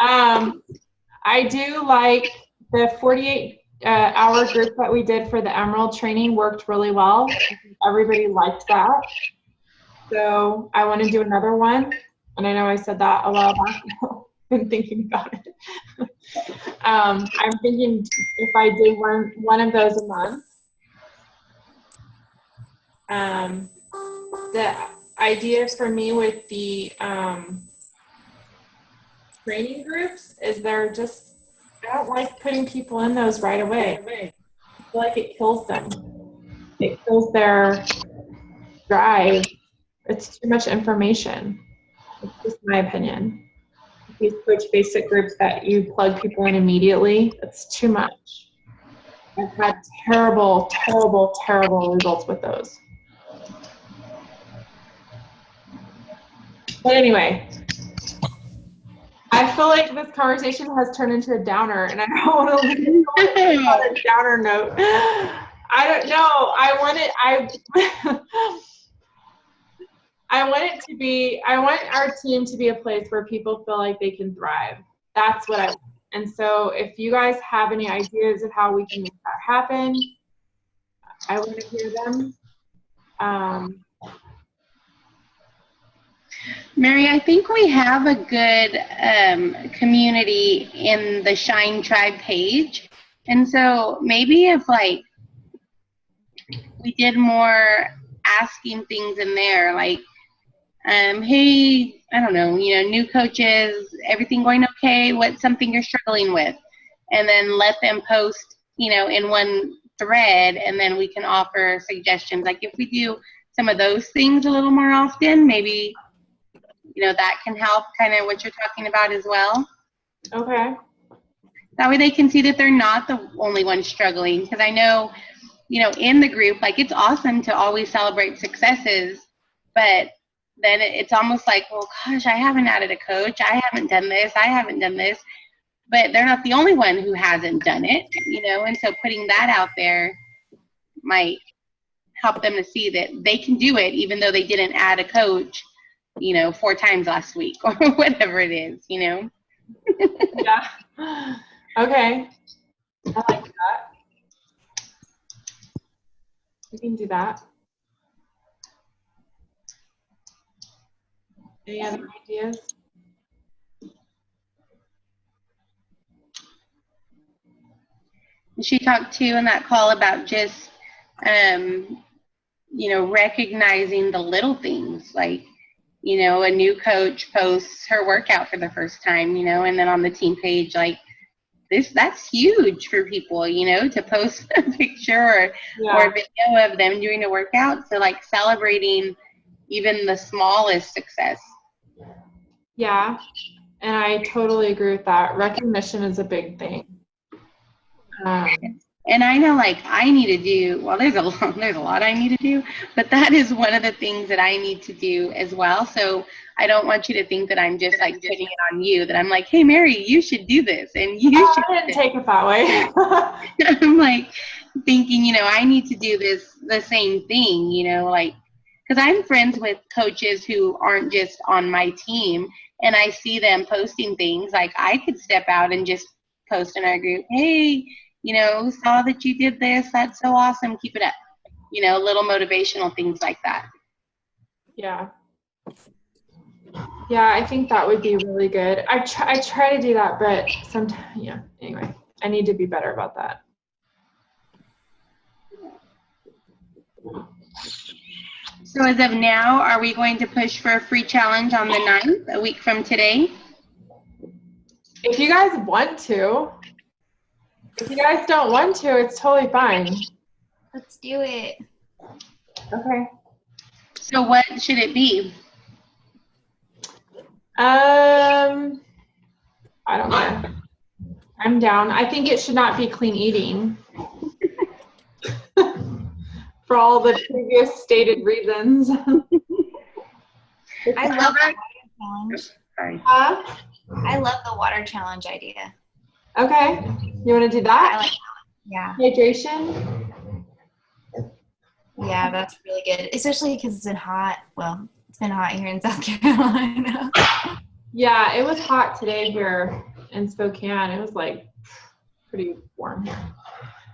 I do like the 48-hour group that we did for the Emerald training worked really well. Everybody liked that. So I want to do another one. And I know I said that a while back. I've been thinking about it. I'm thinking if I did one of those a month. The idea for me with the training groups is I don't like putting people in those right away. I feel like it kills them. It kills their drive. It's too much information. It's just my opinion. These Coach Basic groups that you plug people in immediately, it's too much. I've had terrible, terrible, terrible results with those. But anyway, I feel like this conversation has turned into a downer, and I don't want to leave on a downer note. I don't know. I want our team to be a place where people feel like they can thrive. That's what I want. And so if you guys have any ideas of how we can make that happen, I want to hear them. Mary, I think we have a good community in the Shine Tribe page. And so maybe if we did more asking things in there, like, hey, I don't know, new coaches, everything going okay? What's something you're struggling with? And then let them post, in one thread, and then we can offer suggestions. Like if we do some of those things a little more often, maybe, that can help kind of what you're talking about as well. Okay. That way they can see that they're not the only one struggling. Because I know, in the group, it's awesome to always celebrate successes, but then it's almost like, well, gosh, I haven't added a coach. I haven't done this. I haven't done this. But they're not the only one who hasn't done it, and so putting that out there might help them to see that they can do it even though they didn't add a coach, 4 times last week or whatever it is, Yeah. Okay. I like that. We can do that. Any other ideas? She talked too in that call about just, recognizing the little things, like, a new coach posts her workout for the first time, and then on the team page, that's huge for people, to post a picture or a video of them doing a workout. So celebrating even the smallest success. Yeah, and I totally agree with that. Recognition is a big thing. And I know I need to do, well, there's a lot I need to do, but that is one of the things that I need to do as well. So I don't want you to think that I'm just putting it on you, that I'm hey, Mary, you should do this. And you should. I didn't take it that way. I'm thinking, I need to do the same thing, because I'm friends with coaches who aren't just on my team, and I see them posting things. I could step out and just post in our group, hey, saw that you did this. That's so awesome. Keep it up. Little motivational things like that. Yeah. Yeah, I think that would be really good. I try to do that, but sometimes, anyway. I need to be better about that. So as of now, are we going to push for a free challenge on the 9th, a week from today? If you guys want to. If you guys don't want to, it's totally fine. Let's do it. Okay. So what should it be? I don't know. I'm down. I think it should not be clean eating. For all the previous stated reasons. I love the water challenge. Sorry. I love the water challenge idea. Okay. You want to do I that? like that. Yeah. Hydration? Yeah, that's really good. Especially because it's been hot. Well, it's been hot here in South Carolina. Yeah, it was hot today here in Spokane. It was like pretty warm here.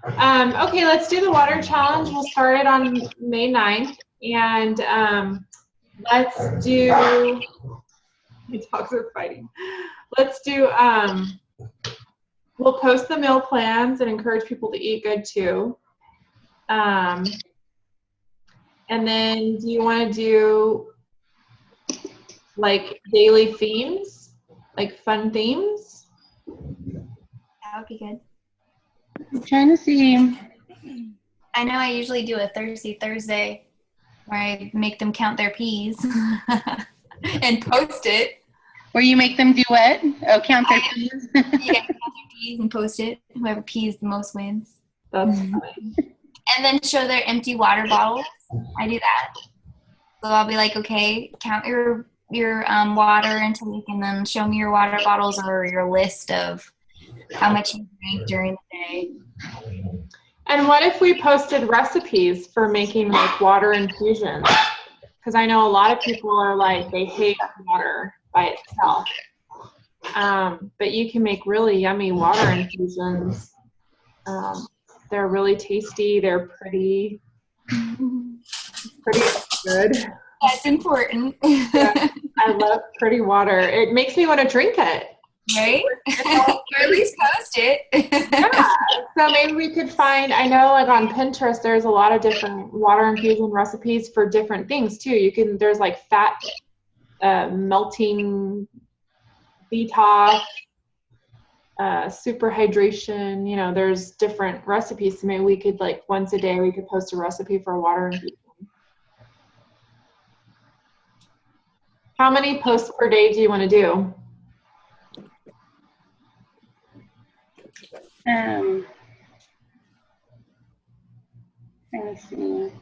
Okay, let's do the water challenge. We'll start it on May 9th. And let's do, my dogs are fighting. Let's do, we'll post the meal plans and encourage people to eat good too. And then do you want to do like daily themes, like fun themes? That would be good. I'm trying to see. I know I usually do a Thirsty Thursday where I make them count their peas and post it. Where you make them do what? Oh, count their peas. Yeah, count their peas and post it. Whoever pees the most wins. That's funny. And then show their empty water bottles. I do that. So I'll be like, okay, count your water intake and then show me your water bottles or your list of how much you drink during the day. And what if we posted recipes for making like water infusions? Because I know a lot of people are like, they hate water by itself. But you can make really yummy water infusions. They're really tasty. They're pretty good. That's important. Yeah, I love pretty water. It makes me want to drink it. Right? Or at least post it. Yeah. So maybe we could find, I know like on Pinterest, there's a lot of different water infusion recipes for different things too. There's like fat melting detox, super hydration, there's different recipes. So maybe we could like once a day, we could post a recipe for water infusion. How many posts per day do you want to do? Let me see.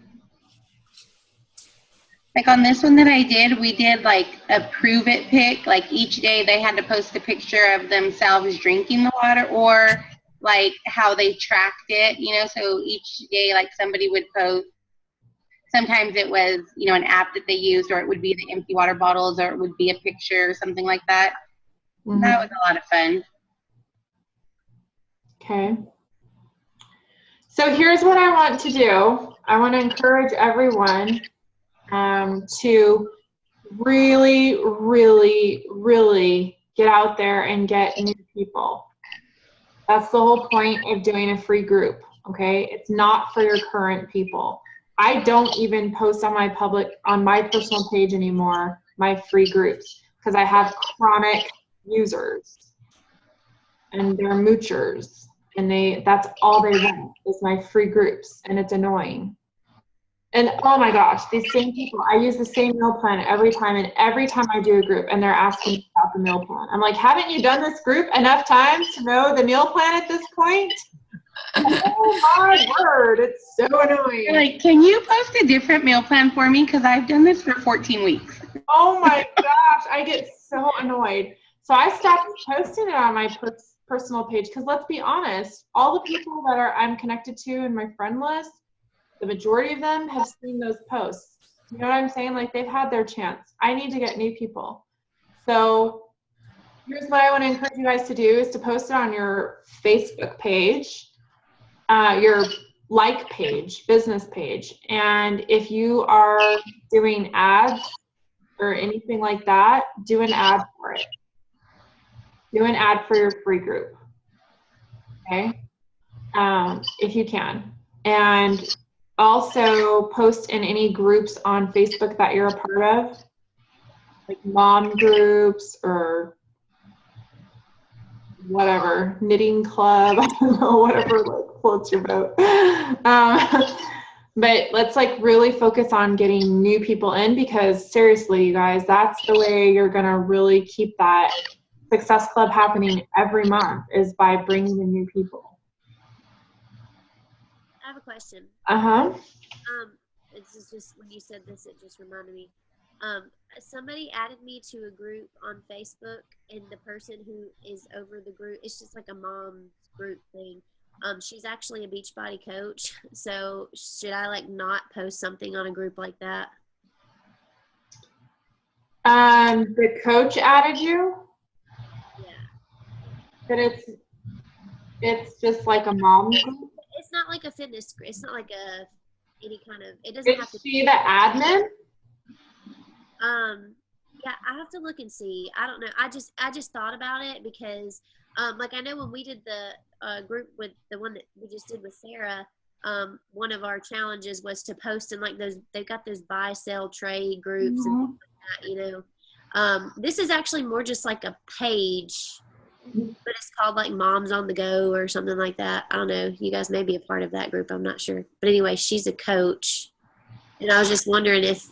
Like on this one that I did, we did like a prove it pic. Like each day they had to post a picture of themselves drinking the water or like how they tracked it, so each day like somebody would post. Sometimes it was, an app that they used, or it would be the empty water bottles, or it would be a picture or something like that. Mm-hmm. That was a lot of fun. Okay. So here's what I want to do. I want to encourage everyone to really, really, really get out there and get new people. That's the whole point of doing a free group, okay? It's not for your current people. I don't even post on my personal page anymore, my free groups, because I have chronic users and they're moochers. And that's all they want is my free groups, and it's annoying. And oh my gosh, these same people, I use the same meal plan every time, and every time I do a group and they're asking me about the meal plan. I'm like, haven't you done this group enough times to know the meal plan at this point? Oh my word, it's so annoying. You're like, can you post a different meal plan for me? Because I've done this for 14 weeks. Oh my gosh, I get so annoyed. So I stopped posting it on my personal page because let's be honest, all the people that I'm connected to in my friend list, the majority of them have seen those posts. You know what I'm saying? Like they've had their chance. I need to get new people. So here's what I want to encourage you guys to do is to post it on your Facebook page, your like page, business page. And if you are doing ads or anything like that, do an ad for it. Do an ad for your free group. okay? If you can. And also post in any groups on Facebook that you're a part of, like mom groups or whatever, knitting club, I don't know, whatever like floats your boat. But let's like really focus on getting new people in, because seriously, you guys, that's the way you're gonna really keep that Success Club happening every month, is by bringing in new people. I have a question. This is just, when you said this, it just reminded me. Somebody added me to a group on Facebook, and the person who is over the group, it's just like a mom's group thing. She's actually a Beachbody coach. So should I like not post something on a group like that? The coach added you? Yeah. But it's just like a mom group? It's not like a fitness group. It's not like any kind of, it doesn't have to be. Is she the admin? Yeah, I have to look and see. I don't know. I just thought about it because, like I know when we did the group with the one that we just did with Sarah, one of our challenges was to post in like those, they've got those buy, sell, trade groups and things like that, you know. This is actually more just like a page, but it's called like Moms on the Go or something like that. I don't know. You guys may be a part of that group. I'm not sure. But anyway, she's a coach. And I was just wondering if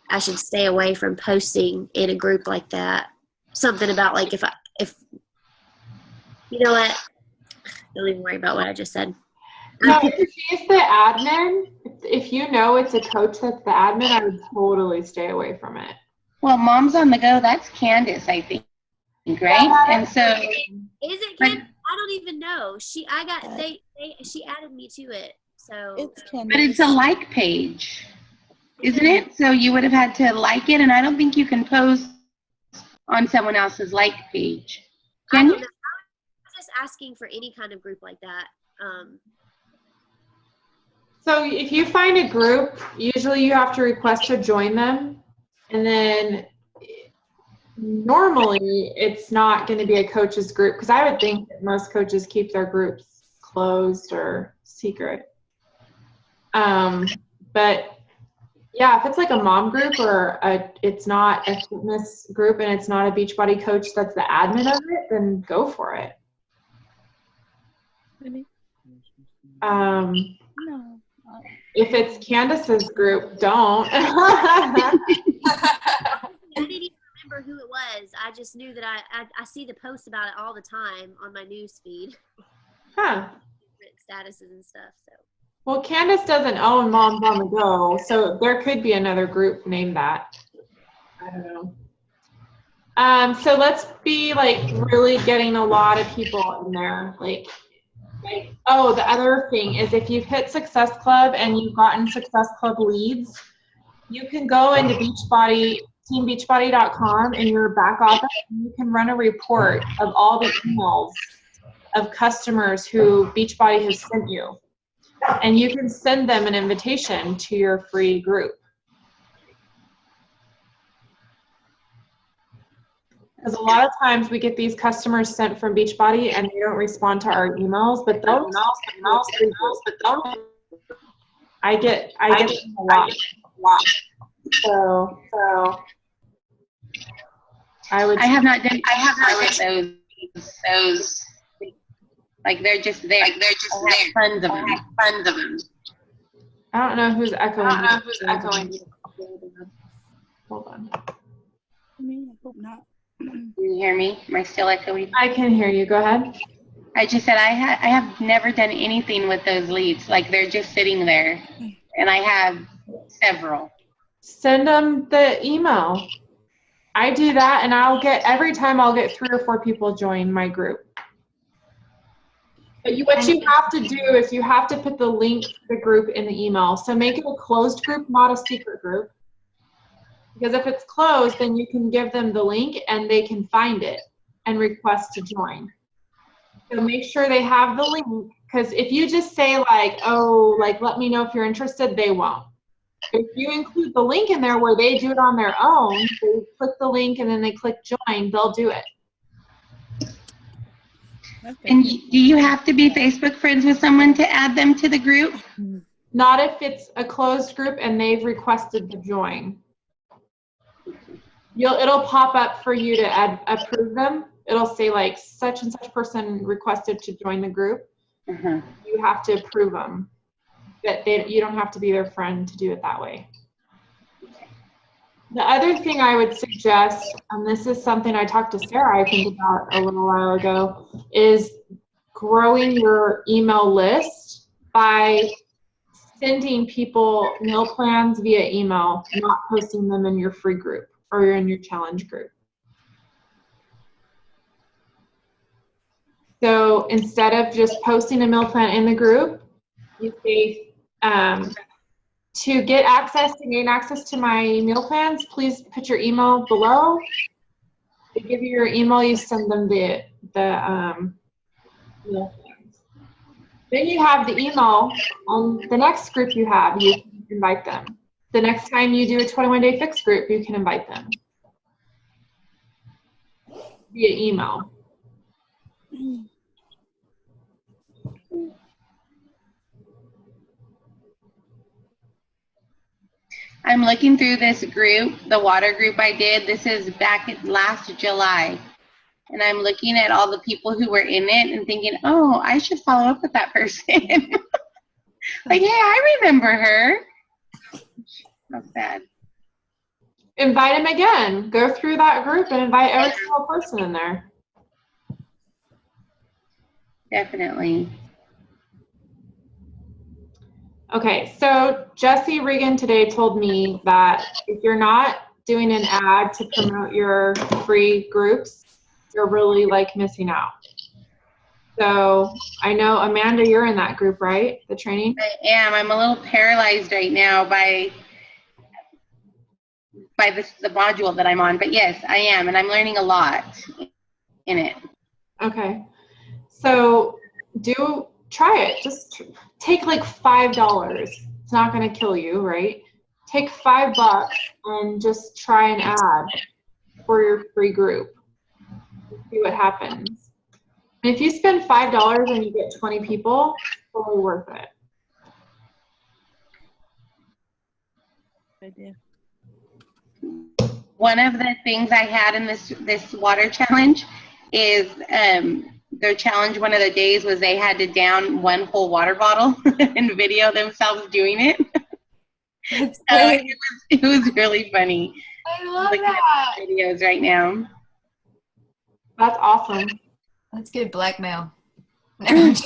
I should stay away from posting in a group like that. Something about like if you know what? Don't even worry about what I just said. No, if she's the admin, if you know it's a coach that's the admin, I would totally stay away from it. Well, Moms on the Go, that's Candace, I think, right? And so is it Candace? I don't even know. She added me to it. So It's Candace. but it's a like page, isn't it? So you would have had to like it, and I don't think you can post on someone else's like page. I Can don't you? know. I'm just asking for any kind of group like that. So if you find a group, usually you have to request to join them. And then normally it's not going to be a coach's group, because I would think that most coaches keep their groups closed or secret. But yeah, if it's like a mom group or it's not a fitness group and it's not a Beachbody coach that's the admin of it, then go for it. Really? No. If it's Candace's group, don't. I didn't even remember who it was. I just knew that I see the posts about it all the time on my news feed. Huh. Statuses and stuff. So. Well, Candace doesn't own Moms on the Go, so there could be another group named that. I don't know. So let's be like really getting a lot of people in there. Like, oh, the other thing is if you've hit Success Club and you've gotten Success Club leads, you can go into Beachbody, teambeachbody.com in your back office, and you can run a report of all the emails of customers who Beachbody has sent you. And you can send them an invitation to your free group. Because a lot of times we get these customers sent from Beachbody and they don't respond to our emails, but they'll I get them a lot. So I have not done those. Like they're just there. Tons of them. I don't know who's echoing. Hold on. I hope not. Can you hear me? Am I still echoing? I can hear you. Go ahead. I just said I have never done anything with those leads. Like they're just sitting there, and I have several. Send them the email. I do that, and every time I'll get 3 or 4 people join my group. But what you have to do is you have to put the link to the group in the email. So make it a closed group, not a secret group. Because if it's closed, then you can give them the link and they can find it and request to join. So make sure they have the link, because if you just say like, oh, like let me know if you're interested, they won't. If you include the link in there where they do it on their own, they click the link and then they click join, they'll do it. Okay. And do you have to be Facebook friends with someone to add them to the group? Not if it's a closed group and they've requested to join. It'll pop up for you to approve them. It'll say like such and such person requested to join the group. Uh-huh. You have to approve them. But you don't have to be their friend to do it that way. The other thing I would suggest, and this is something I talked to Sarah, I think, about a little while ago, is growing your email list by sending people meal plans via email, not posting them in your free group or in your challenge group. So instead of just posting a meal plan in the group, you say, to gain access to my meal plans, please put your email below. They give you your email, you send them the meal plans. Then you have the email on the next group you have, you can invite them. The next time you do a 21-day fix group, you can invite them via email. I'm looking through this group, the water group I did. This is back last July. And I'm looking at all the people who were in it and thinking, oh, I should follow up with that person. Like, hey, I remember her. That's sad. Invite them again. Go through that group and invite every single person in there. Definitely. Okay, so Jesse Regan today told me that if you're not doing an ad to promote your free groups, you're really like missing out. So I know, Amanda, you're in that group, right? The training? I am. I'm a little paralyzed right now by the module that I'm on. But yes, I am. And I'm learning a lot in it. Okay. So try it. Just take like $5. It's not going to kill you, right? Take $5 and just try an ad for your free group. See what happens. And if you spend $5 and you get 20 people, it's totally worth it. Idea. One of the things I had in this water challenge is their challenge one of the days was they had to down one whole water bottle and video themselves doing it. That's So great. it was really funny. I love Looking at that. the videos right now. That's awesome. That's good blackmail. That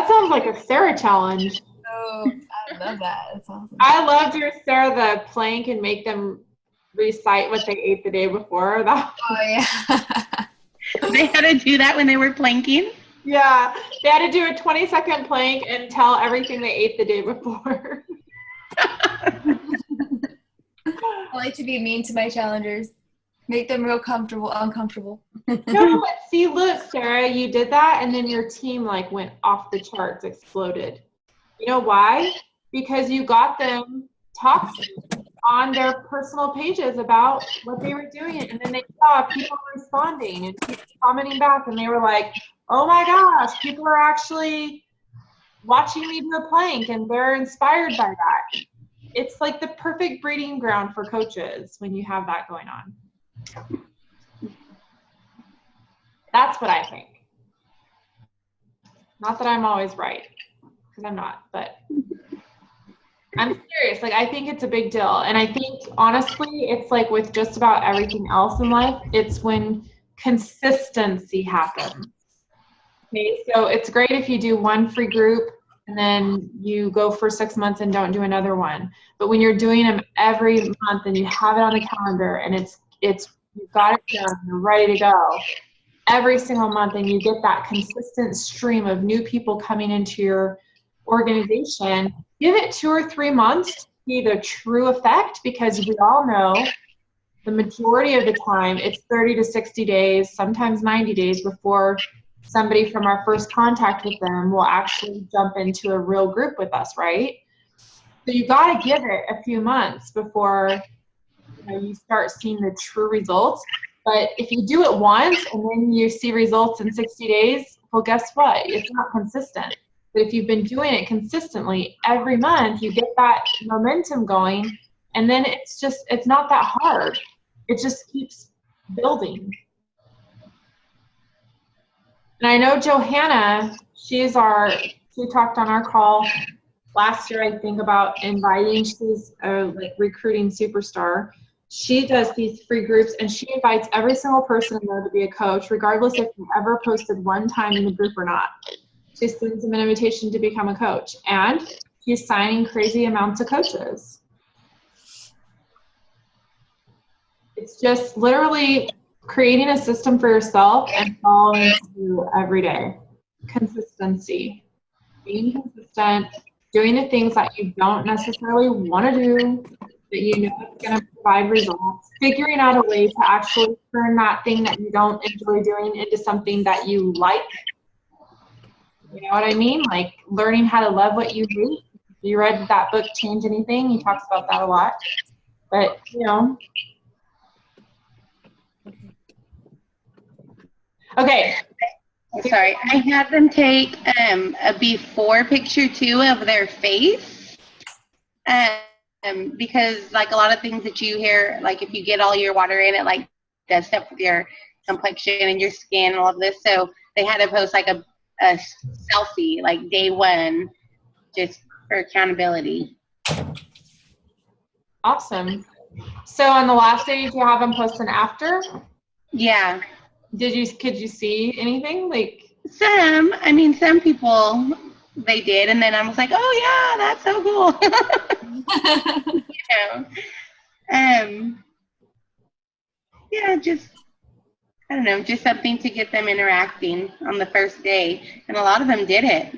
sounds like a Sarah challenge. Oh, I love that. That's awesome. I loved your Sarah the plank and make them recite what they ate the day before. Oh, yeah. They had to do that when they were planking. Yeah, they had to do a 20-second plank and tell everything they ate the day before. I like to be mean to my challengers. Make them real uncomfortable. No, but see, look, Sarah, you did that, and then your team like went off the charts, exploded. You know why? Because you got them talking on their personal pages about what they were doing, and then they saw people responding and people commenting back, and they were like, oh my gosh, people are actually watching me do a plank, and they're inspired by that. It's like the perfect breeding ground for coaches when you have that going on. That's what I think. Not that I'm always right, because I'm not, but I'm serious. Like, I think it's a big deal. And I think, honestly, it's like with just about everything else in life, it's when consistency happens. Okay, so it's great if you do one free group and then you go for 6 months and don't do another one. But when you're doing them every month and you have it on the calendar and it's you've got it done, you're ready to go every single month, and you get that consistent stream of new people coming into your organization, give it 2 or 3 months to see the true effect, because we all know the majority of the time it's 30 to 60 days, sometimes 90 days before somebody from our first contact with them will actually jump into a real group with us, right? So you got to give it a few months before you start seeing the true results. But if you do it once and then you see results in 60 days, well, guess what? It's not consistent. But if you've been doing it consistently every month, you get that momentum going, and then it's not that hard. It just keeps building. And I know Johanna, she talked on our call last year, I think, about inviting, she's like recruiting superstar. She does these free groups, and she invites every single person in there to be a coach, regardless if you ever posted one time in the group or not. She sends them an invitation to become a coach, and she's signing crazy amounts of coaches. It's just literally creating a system for yourself and following through every day. Consistency. Being consistent, doing the things that you don't necessarily want to do, that you know it's going to provide results, figuring out a way to actually turn that thing that you don't enjoy doing into something that you like. You know what I mean? Like learning how to love what you hate. You read that book, Change Anything? He talks about that a lot. But, you know. Okay. Sorry, I had them take a before picture too of their face, because like a lot of things that you hear, like if you get all your water in, it like does stuff with your complexion and your skin and all of this. So they had to post like a selfie like day one, just for accountability. Awesome. So on the last day, did you have them post an after? Yeah. Could you see anything? Like Some people they did, and then I was like, oh yeah, that's so cool. Yeah, just I don't know, just something to get them interacting on the first day, and a lot of them did it.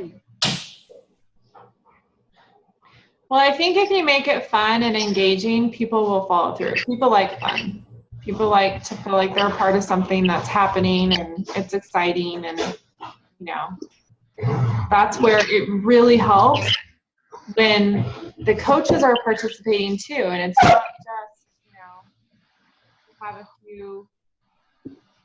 Well, I think if you make it fun and engaging, people will follow through. People like fun. People like to feel like they're a part of something that's happening and it's exciting, and you know, that's where it really helps when the coaches are participating too, and it's not just, you know, have a few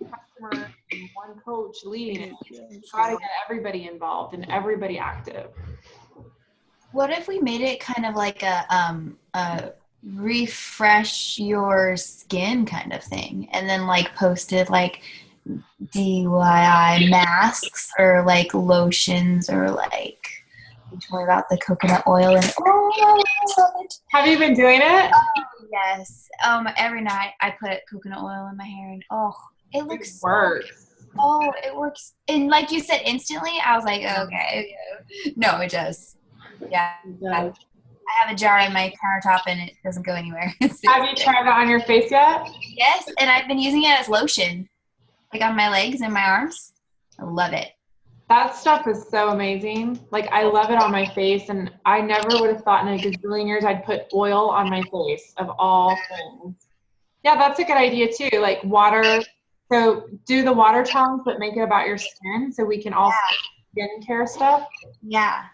customers and one coach leading it. You got to get everybody involved and everybody active. What if we made it kind of like a refresh your skin kind of thing, and then like posted like DIY masks or like lotions, or like more about the coconut oil and Have you been doing it? Oh, yes. Every night I put coconut oil in my hair, and it looks works. It works. And like you said, instantly I was like, okay. No, it does. Yeah. I have a jar on my countertop and it doesn't go anywhere. Have you tried it on your face yet? Yes, and I've been using it as lotion, like on my legs and my arms. I love it. That stuff is so amazing. Like, I love it on my face, and I never would have thought in a gazillion years I'd put oil on my face, of all things. Yeah, that's a good idea too. Like water. So do the water challenge, but make it about your skin, so we can also skincare stuff. Yeah.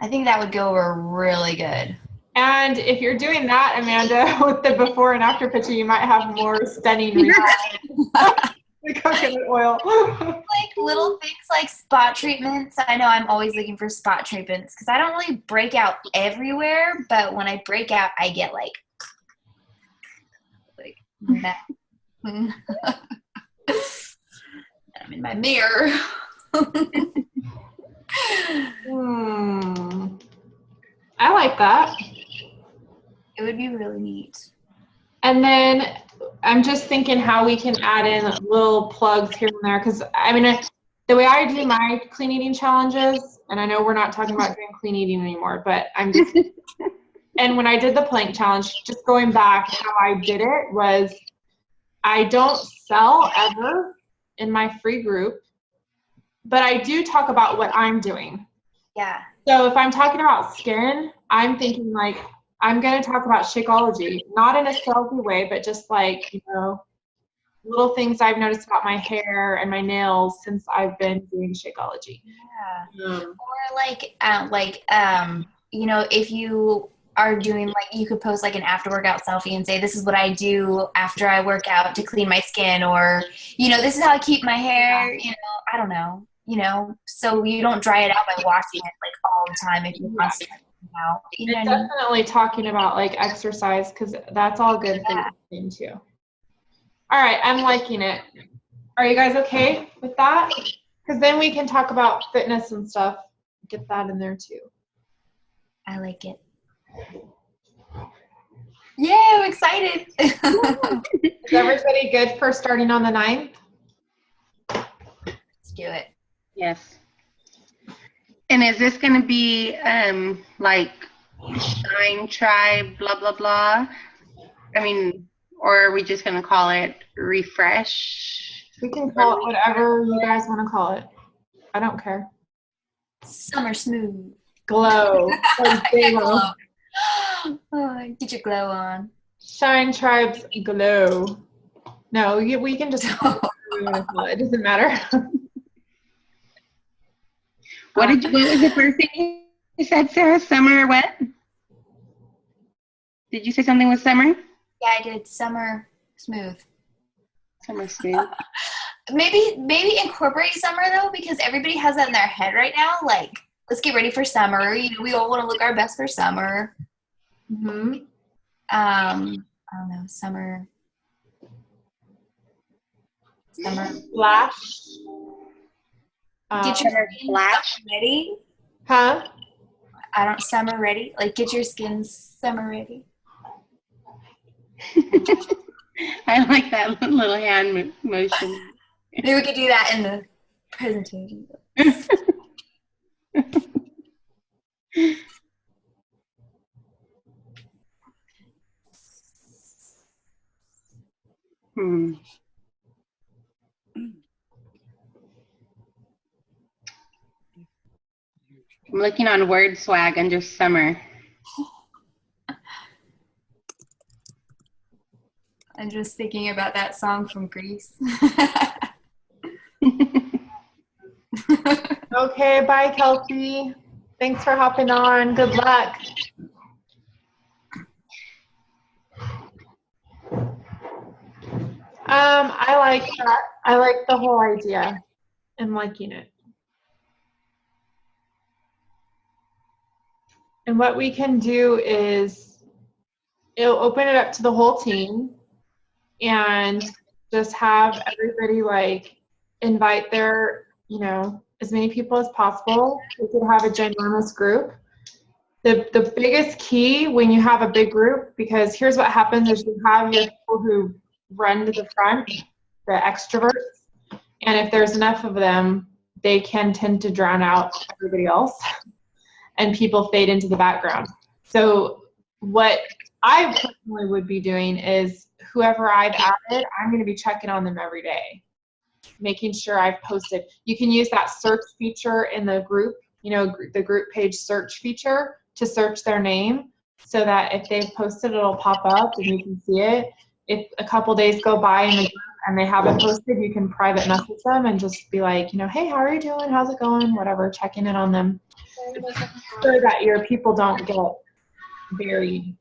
I think that would go over really good. And if you're doing that, Amanda, with the before and after picture, you might have more stunning results. The coconut oil. Like little things like spot treatments. I know I'm always looking for spot treatments because I don't really break out everywhere, but when I break out, I get like that. I'm in my mirror. I like that. It would be really neat. And then I'm just thinking how we can add in little plugs here and there, because I mean, the way I do my clean eating challenges, and I know we're not talking about doing clean eating anymore, but I'm just, and when I did the plank challenge, just going back, how I did it was I don't sell ever in my free group, but I do talk about what I'm doing. Yeah. So if I'm talking about skin, I'm thinking like, I'm going to talk about Shakeology, not in a salesy way, but just like, you know, little things I've noticed about my hair and my nails since I've been doing Shakeology. Yeah. Or you know, if you are doing, like, you could post like an after workout selfie and say, this is what I do after I work out to clean my skin, or, this is how I keep my hair, I don't know, so you don't dry it out by washing it like all the time if you're constantly out. You know And what I mean? definitely talking about like exercise, because that's all good for you too. All right, I'm liking it. Are you guys okay with that? Because then we can talk about fitness and stuff. Get that in there too. I like it. Yeah, I'm excited. Is everybody good for starting on the 9th? Let's do it. Yes. And is this going to be like Shine Tribe, blah, blah, blah? I mean, or are we just going to call it Refresh? We can call it whatever you guys want to call it. I don't care. Summer smooth. Glow. Glow. Oh, get your glow on. Shine Tribe's Glow. No, we can just call it whatever we want to call it. It doesn't matter. What was the first thing you said, Sarah? Summer what? Did you say something with summer? Yeah, I did summer smooth. Summer smooth. Maybe incorporate summer though, because everybody has that in their head right now. Like, let's get ready for summer. We all want to look our best for summer. Mm-hmm. I don't know, summer. Flash. Get your Summer skin flash. ready. Huh? Summer ready. Like, get your skin summer ready. I like that little hand motion. Maybe we could do that in the presentation. I'm looking on Word Swag under summer. I'm just thinking about that song from Greece. Okay, bye, Kelsey. Thanks for hopping on. Good luck. I like that. I like the whole idea and liking it. And what we can do is it'll open it up to the whole team and just have everybody like invite their, as many people as possible. We could have a ginormous group. The biggest key when you have a big group, because here's what happens is you have your people who run to the front, the extroverts, and if there's enough of them, they can tend to drown out everybody else and people fade into the background. So what I personally would be doing is whoever I've added, I'm going to be checking on them every day, making sure I've posted. You can use that search feature in the group, the group page search feature to search their name so that if they've posted, it'll pop up and you can see it. If a couple days go by in the group and they haven't posted, you can private message them and just be like, hey, how are you doing? How's it going? Whatever, checking in on them so that your people don't get buried.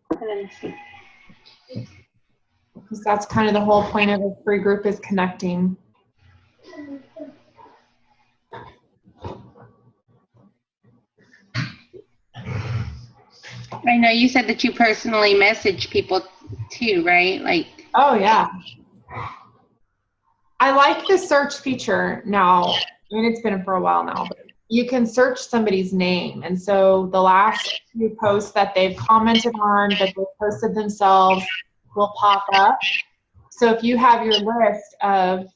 Because that's kind of the whole point of a free group is connecting. I know you said that you personally message people too, right? Like. Oh, yeah. I like the search feature now. I mean, it's been for a while now, but you can search somebody's name. And so the last few posts that they've commented on, that they posted themselves, will pop up. So if you have your list of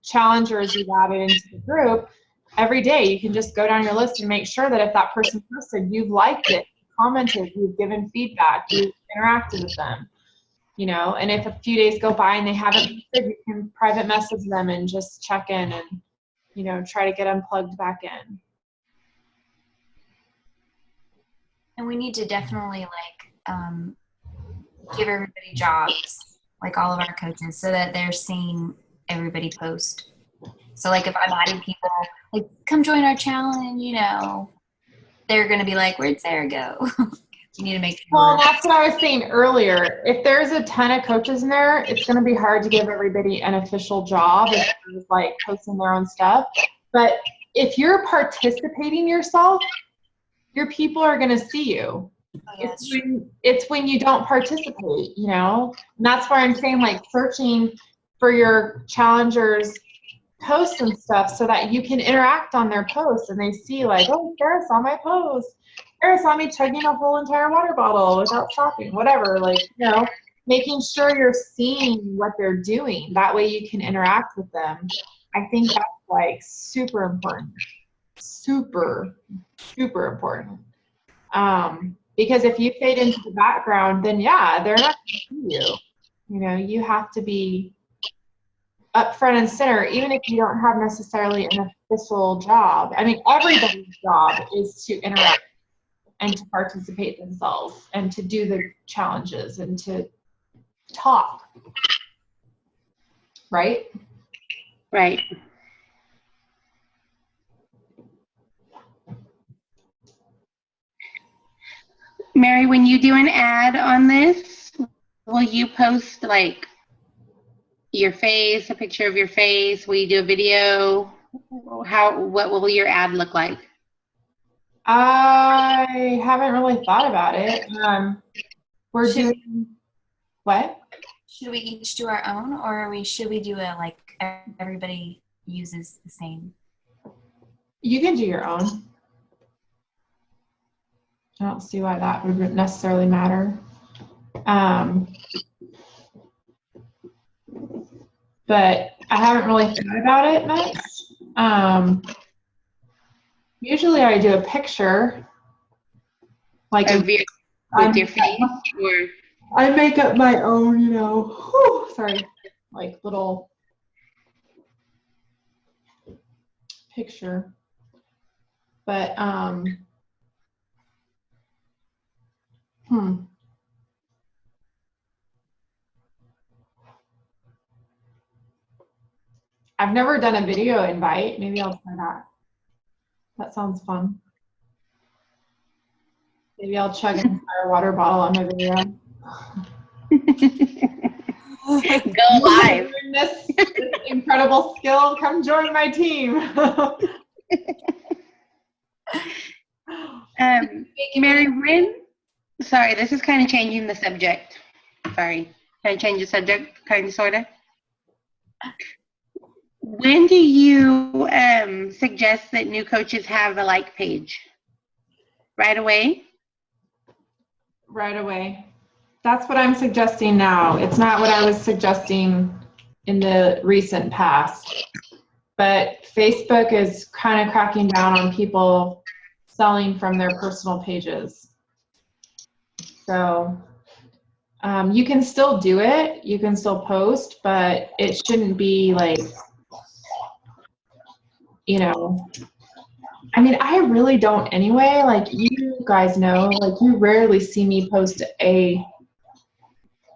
challengers you've added into the group, every day you can just go down your list and make sure that if that person posted, you've liked it, commented, you've given feedback, you've interacted with them. And if a few days go by and they haven't posted, you can private message them and just check in and, try to get them plugged back in. And we need to definitely give everybody jobs, like all of our coaches, so that they're seeing everybody post. So if I'm adding people, come join our challenge, they're going to be like, where'd Sarah go? You need to make Well, sure. that's what I was saying earlier. If there's a ton of coaches in there, it's going to be hard to give everybody an official job as far as like posting their own stuff. But if you're participating yourself, your people are going to see you. Oh, yeah, that's true. It's when you don't participate, you know? And that's why I'm saying like searching for your challengers posts and stuff so that you can interact on their posts and they see like, oh, Sarah saw my post. Sarah saw me chugging a whole entire water bottle without stopping, whatever. Like, you know, making sure you're seeing what they're doing. That way you can interact with them. I think that's like super important. Super, super important. Because if you fade into the background, then yeah, they're not going to see you. You know, you have to be up front and center, even if you don't have necessarily an official job. I mean, everybody's job is to interact and to participate themselves and to do the challenges and to talk. Right? Right. Mary, when you do an ad on this, will you post like your face, a picture of your face? Will you do a video? What will your ad look like? I haven't really thought about it. We're doing what? Should we each do our own, or should we do a like everybody uses the same? You can do your own. I don't see why that would necessarily matter. But I haven't really thought about it much. Usually I do a picture. Like Of your, with your face? Or I make up my own, you know, like little picture. But, I've never done a video invite. Maybe I'll try that. That sounds fun. Maybe I'll chug an entire water bottle on my video. go live. This incredible skill. Come join my team. Mary, sorry, this is kind of changing the subject. Sorry. Can I change the subject, kind of, sort of? When do you suggest that new coaches have a like page? Right away? Right away. That's what I'm suggesting now. It's not what I was suggesting in the recent past. But Facebook is kind of cracking down on people selling from their personal pages. So you can still do it. You can still post, but it shouldn't be like, you know, I mean, I really don't anyway. Like you guys know, like you rarely see me post a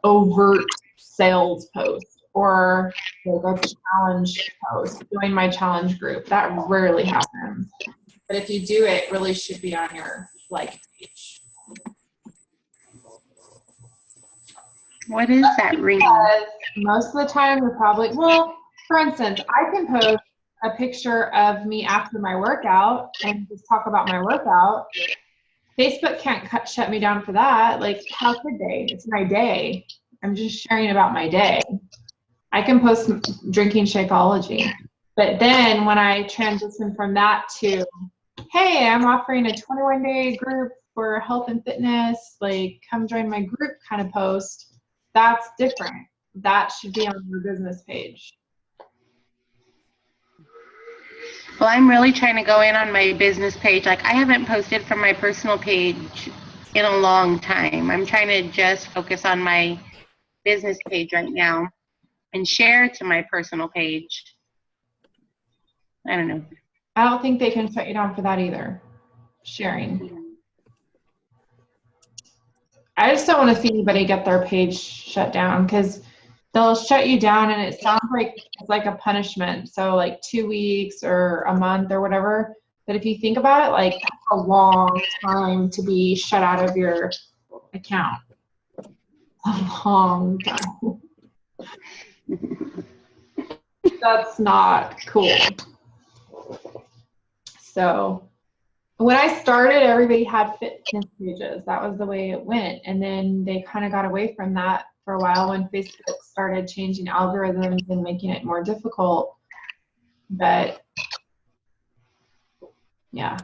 overt sales post or like a challenge post, join my challenge group. That rarely happens. But if you do, it really should be on your like page. What is that ring? Because most of the time you're probably, well, for instance, I can post a picture of me after my workout and just talk about my workout. Facebook can't shut me down for that. Like, how could they? It's my day. I'm just sharing about my day. I can post drinking Shakeology. But then when I transition from that to, hey, I'm offering a 21-day group for health and fitness, like come join my group kind of post, that's different. That should be on your business page. Well, I'm really trying to go in on my business page. Like, I haven't posted from my personal page in a long time. I'm trying to just focus on my business page right now and share to my personal page. I don't know. I don't think they can shut you down for that either. Sharing. I just don't want to see anybody get their page shut down because they'll shut you down and it sounds like it's like a punishment. So like 2 weeks or a month or whatever. But if you think about it, like that's a long time to be shut out of your account. A long time. That's not cool. So when I started, everybody had fitness pages. That was the way it went. And then they kind of got away from that for a while when Facebook started changing algorithms and making it more difficult. But yeah.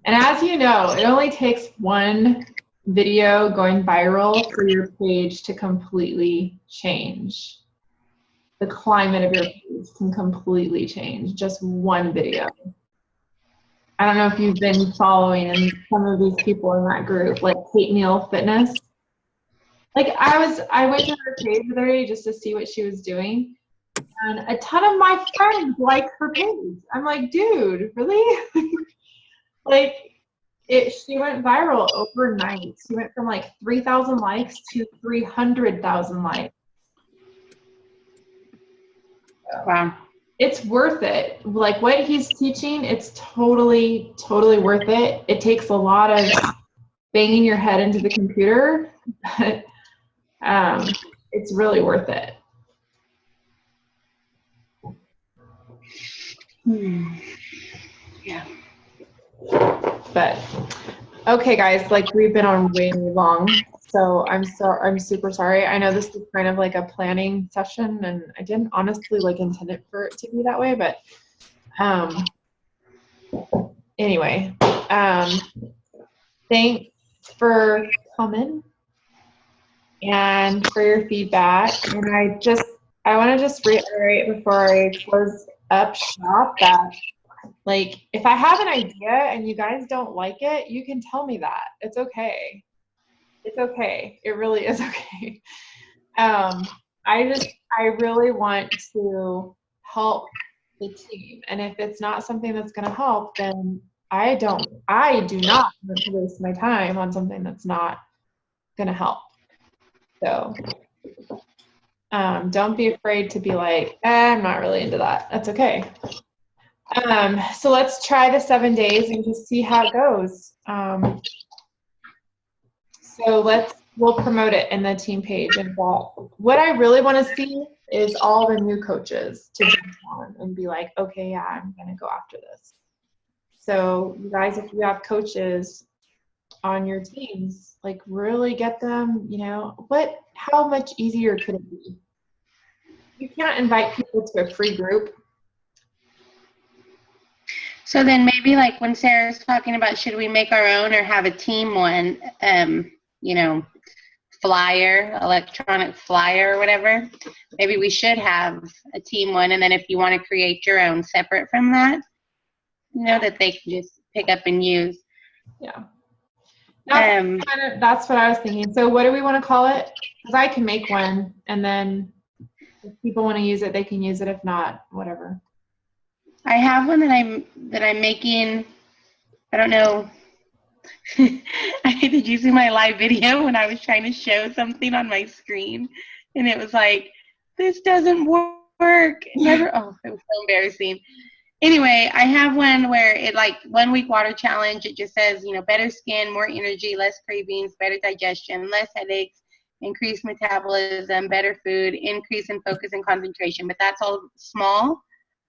And as you know, it only takes one video going viral for your page to completely change. The climate of your page can completely change. Just one video. I don't know if you've been following and some of these people in that group, like Kate Neal Fitness. Like I went to her page the other day just to see what she was doing. And a ton of my friends like her page. I'm like, dude, really? Like, she went viral overnight. She went from like 3,000 likes to 300,000 likes. So, Wow. it's worth it. Like what he's teaching, it's totally, totally worth it. It takes a lot of banging your head into the computer, but it's really worth it. Yeah. But okay, guys, like we've been on way long, so I'm super sorry. I know this is kind of like a planning session, and I didn't honestly like intend it for it to be that way, but anyway, thanks for coming and for your feedback. And I want to just reiterate before I close up shop that, like, if I have an idea and you guys don't like it, you can tell me that. It's okay. It's okay. It really is okay. I really want to help the team. And if it's not something that's going to help, then I do not want to waste my time on something that's not going to help. So don't be afraid to be like, I'm not really into that. That's okay. So let's try the 7 days and just see how it goes. So we'll promote it in the team page. And what I really want to see is all the new coaches to jump on and be like, okay, yeah, I'm going to go after this. So you guys, if you have coaches on your teams, like really get them, how much easier could it be? You can't invite people to a free group. So then maybe like when Sarah's talking about should we make our own or have a team one, flyer, electronic flyer or whatever, maybe we should have a team one. And then if you want to create your own separate from that, that they can just pick up and use. Yeah. That's what I was thinking. So what do we want to call it? Because I can make one, and then if people want to use it, they can use it. If not, whatever. I have one that I'm making. I don't know. Did you see my live video when I was trying to show something on my screen, and it was like, this doesn't work. Never. Oh, it was so embarrassing. Anyway, I have one where it 1 week water challenge. It just says, better skin, more energy, less cravings, better digestion, less headaches, increased metabolism, better food, increase in focus and concentration. But that's all small.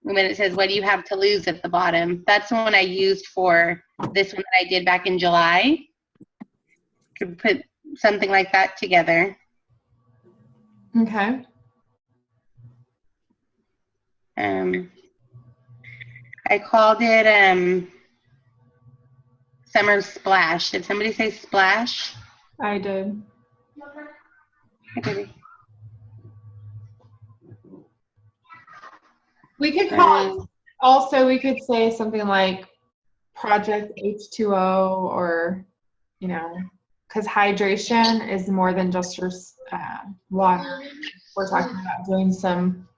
And then it says, what do you have to lose at the bottom? That's the one I used for this one that I did back in July. Could put something like that together. Okay. I called it Summer Splash. Did somebody say splash? I did. Okay. We could call it, also we could say something like Project H2O, or, because hydration is more than just your water. We're talking about doing some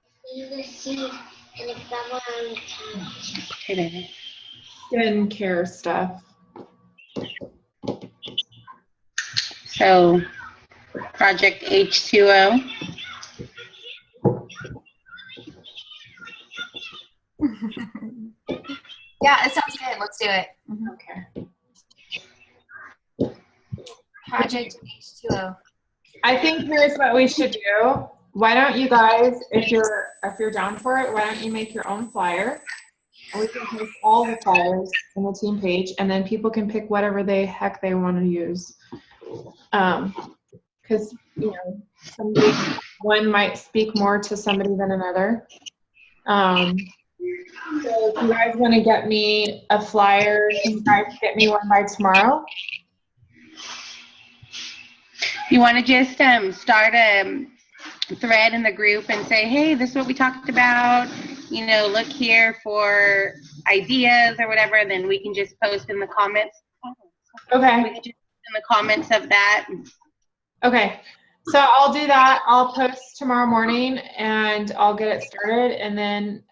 skincare stuff. So, Project H2O. Yeah, it sounds good. Let's do it. Okay. Project H2O. I think here's what we should do. Why don't you guys, if you're down for it, why don't you make your own flyer? And we can post all the flyers in the team page, and then people can pick whatever the heck they want to use. Because one might speak more to somebody than another. So if you guys want to get me a flyer, can you guys get me one by tomorrow? You want to just start a thread in the group and say, hey, this is what we talked about. Look here for ideas or whatever, and then we can just post in the comments. Okay. We can just in the comments of that. Okay. So I'll do that. I'll post tomorrow morning and I'll get it started, and then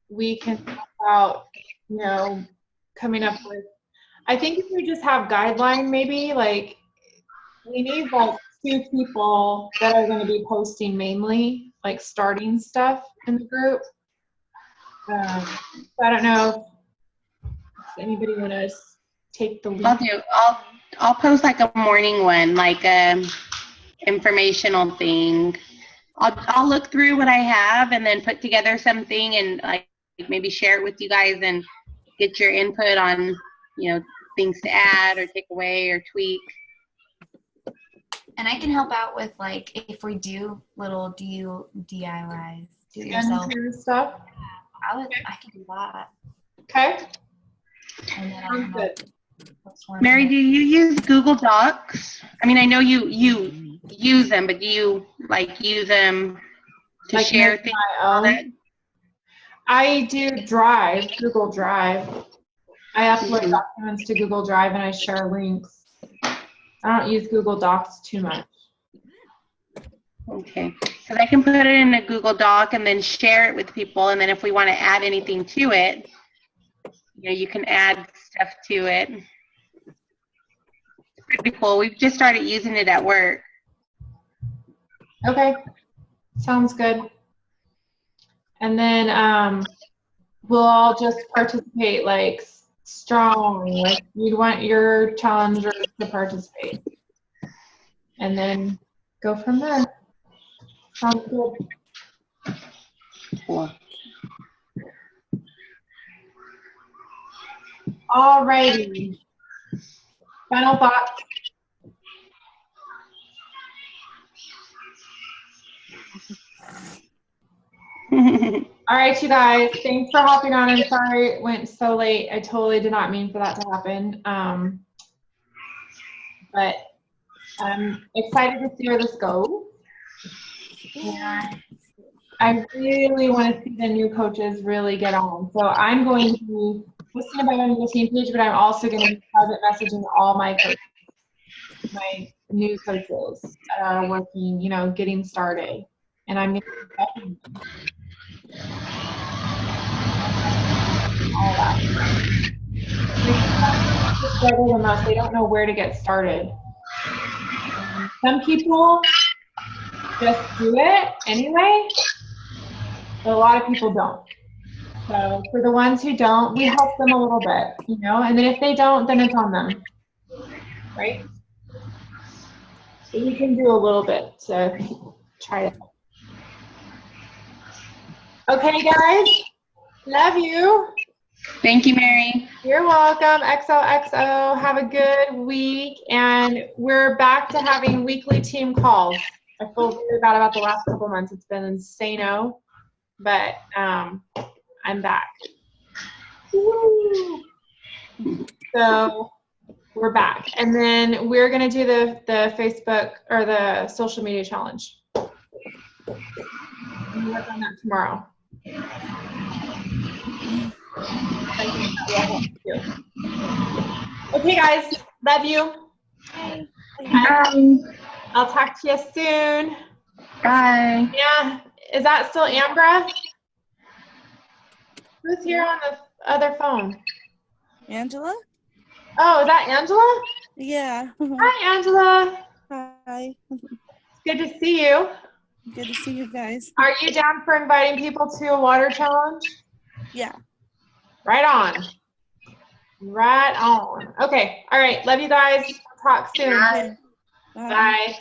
we can talk about, coming up with, I think if we just have guideline, maybe like we need like 2 people that are going to be posting mainly, like starting stuff in the group. So I don't know if anybody want to take the lead. I'll post like a morning one, like a informational thing. I'll look through what I have and then put together something and like maybe share it with you guys and get your input on things to add or take away or tweak. And I can help out with like if we do little DIYs, do it yourself stuff. I can do that. Okay. And then I'll Good. Mary, do you use Google Docs? I mean, I know you use them, but do you use them to like share things? I do Google Drive. I upload documents to Google Drive and I share links. I don't use Google Docs too much. Okay, because I can put it in a Google Doc and then share it with people, and then if we want to add anything to it, you can add stuff to it. It's pretty cool. We've just started using it at work. Okay, sounds good. And then we'll all just participate like strong. Like you'd want your challengers to participate, and then go from there. Sounds good. Cool. All righty. Final thoughts. All right, you guys. Thanks for hopping on. I'm sorry it went so late. I totally did not mean for that to happen. But I'm excited to see where this goes. And I really want to see the new coaches really get on. So I'm going to be posting about it on the team page, but I'm also going to be private messaging all my coaches, my new coaches that are working, getting started. And I'm going to all that. Struggle the most. They don't know where to get started. Some people just do it anyway, but a lot of people don't. So for the ones who don't, we help them a little bit, and then if they don't, then it's on them, right? So you can do a little bit to try to help. Okay, guys, love you. Thank you, Mary. You're welcome. XOXO. Have a good week. And we're back to having weekly team calls. I feel really bad about the last couple months. It's been insane-o, but I'm back. Woo! So we're back. And then we're going to do the Facebook or the social media challenge. We'll work on that tomorrow. Okay, guys. Love you. Bye. I'll talk to you soon. Bye. Yeah. Is that still Ambra? Who's here on the other phone? Angela? Oh, is that Angela? Yeah. Hi, Angela. Hi. It's good to see you. Good to see you guys. Are you down for inviting people to a water challenge? Yeah. Right on. Right on. Okay. All right. Love you guys. Talk soon. Bye. Bye. Bye.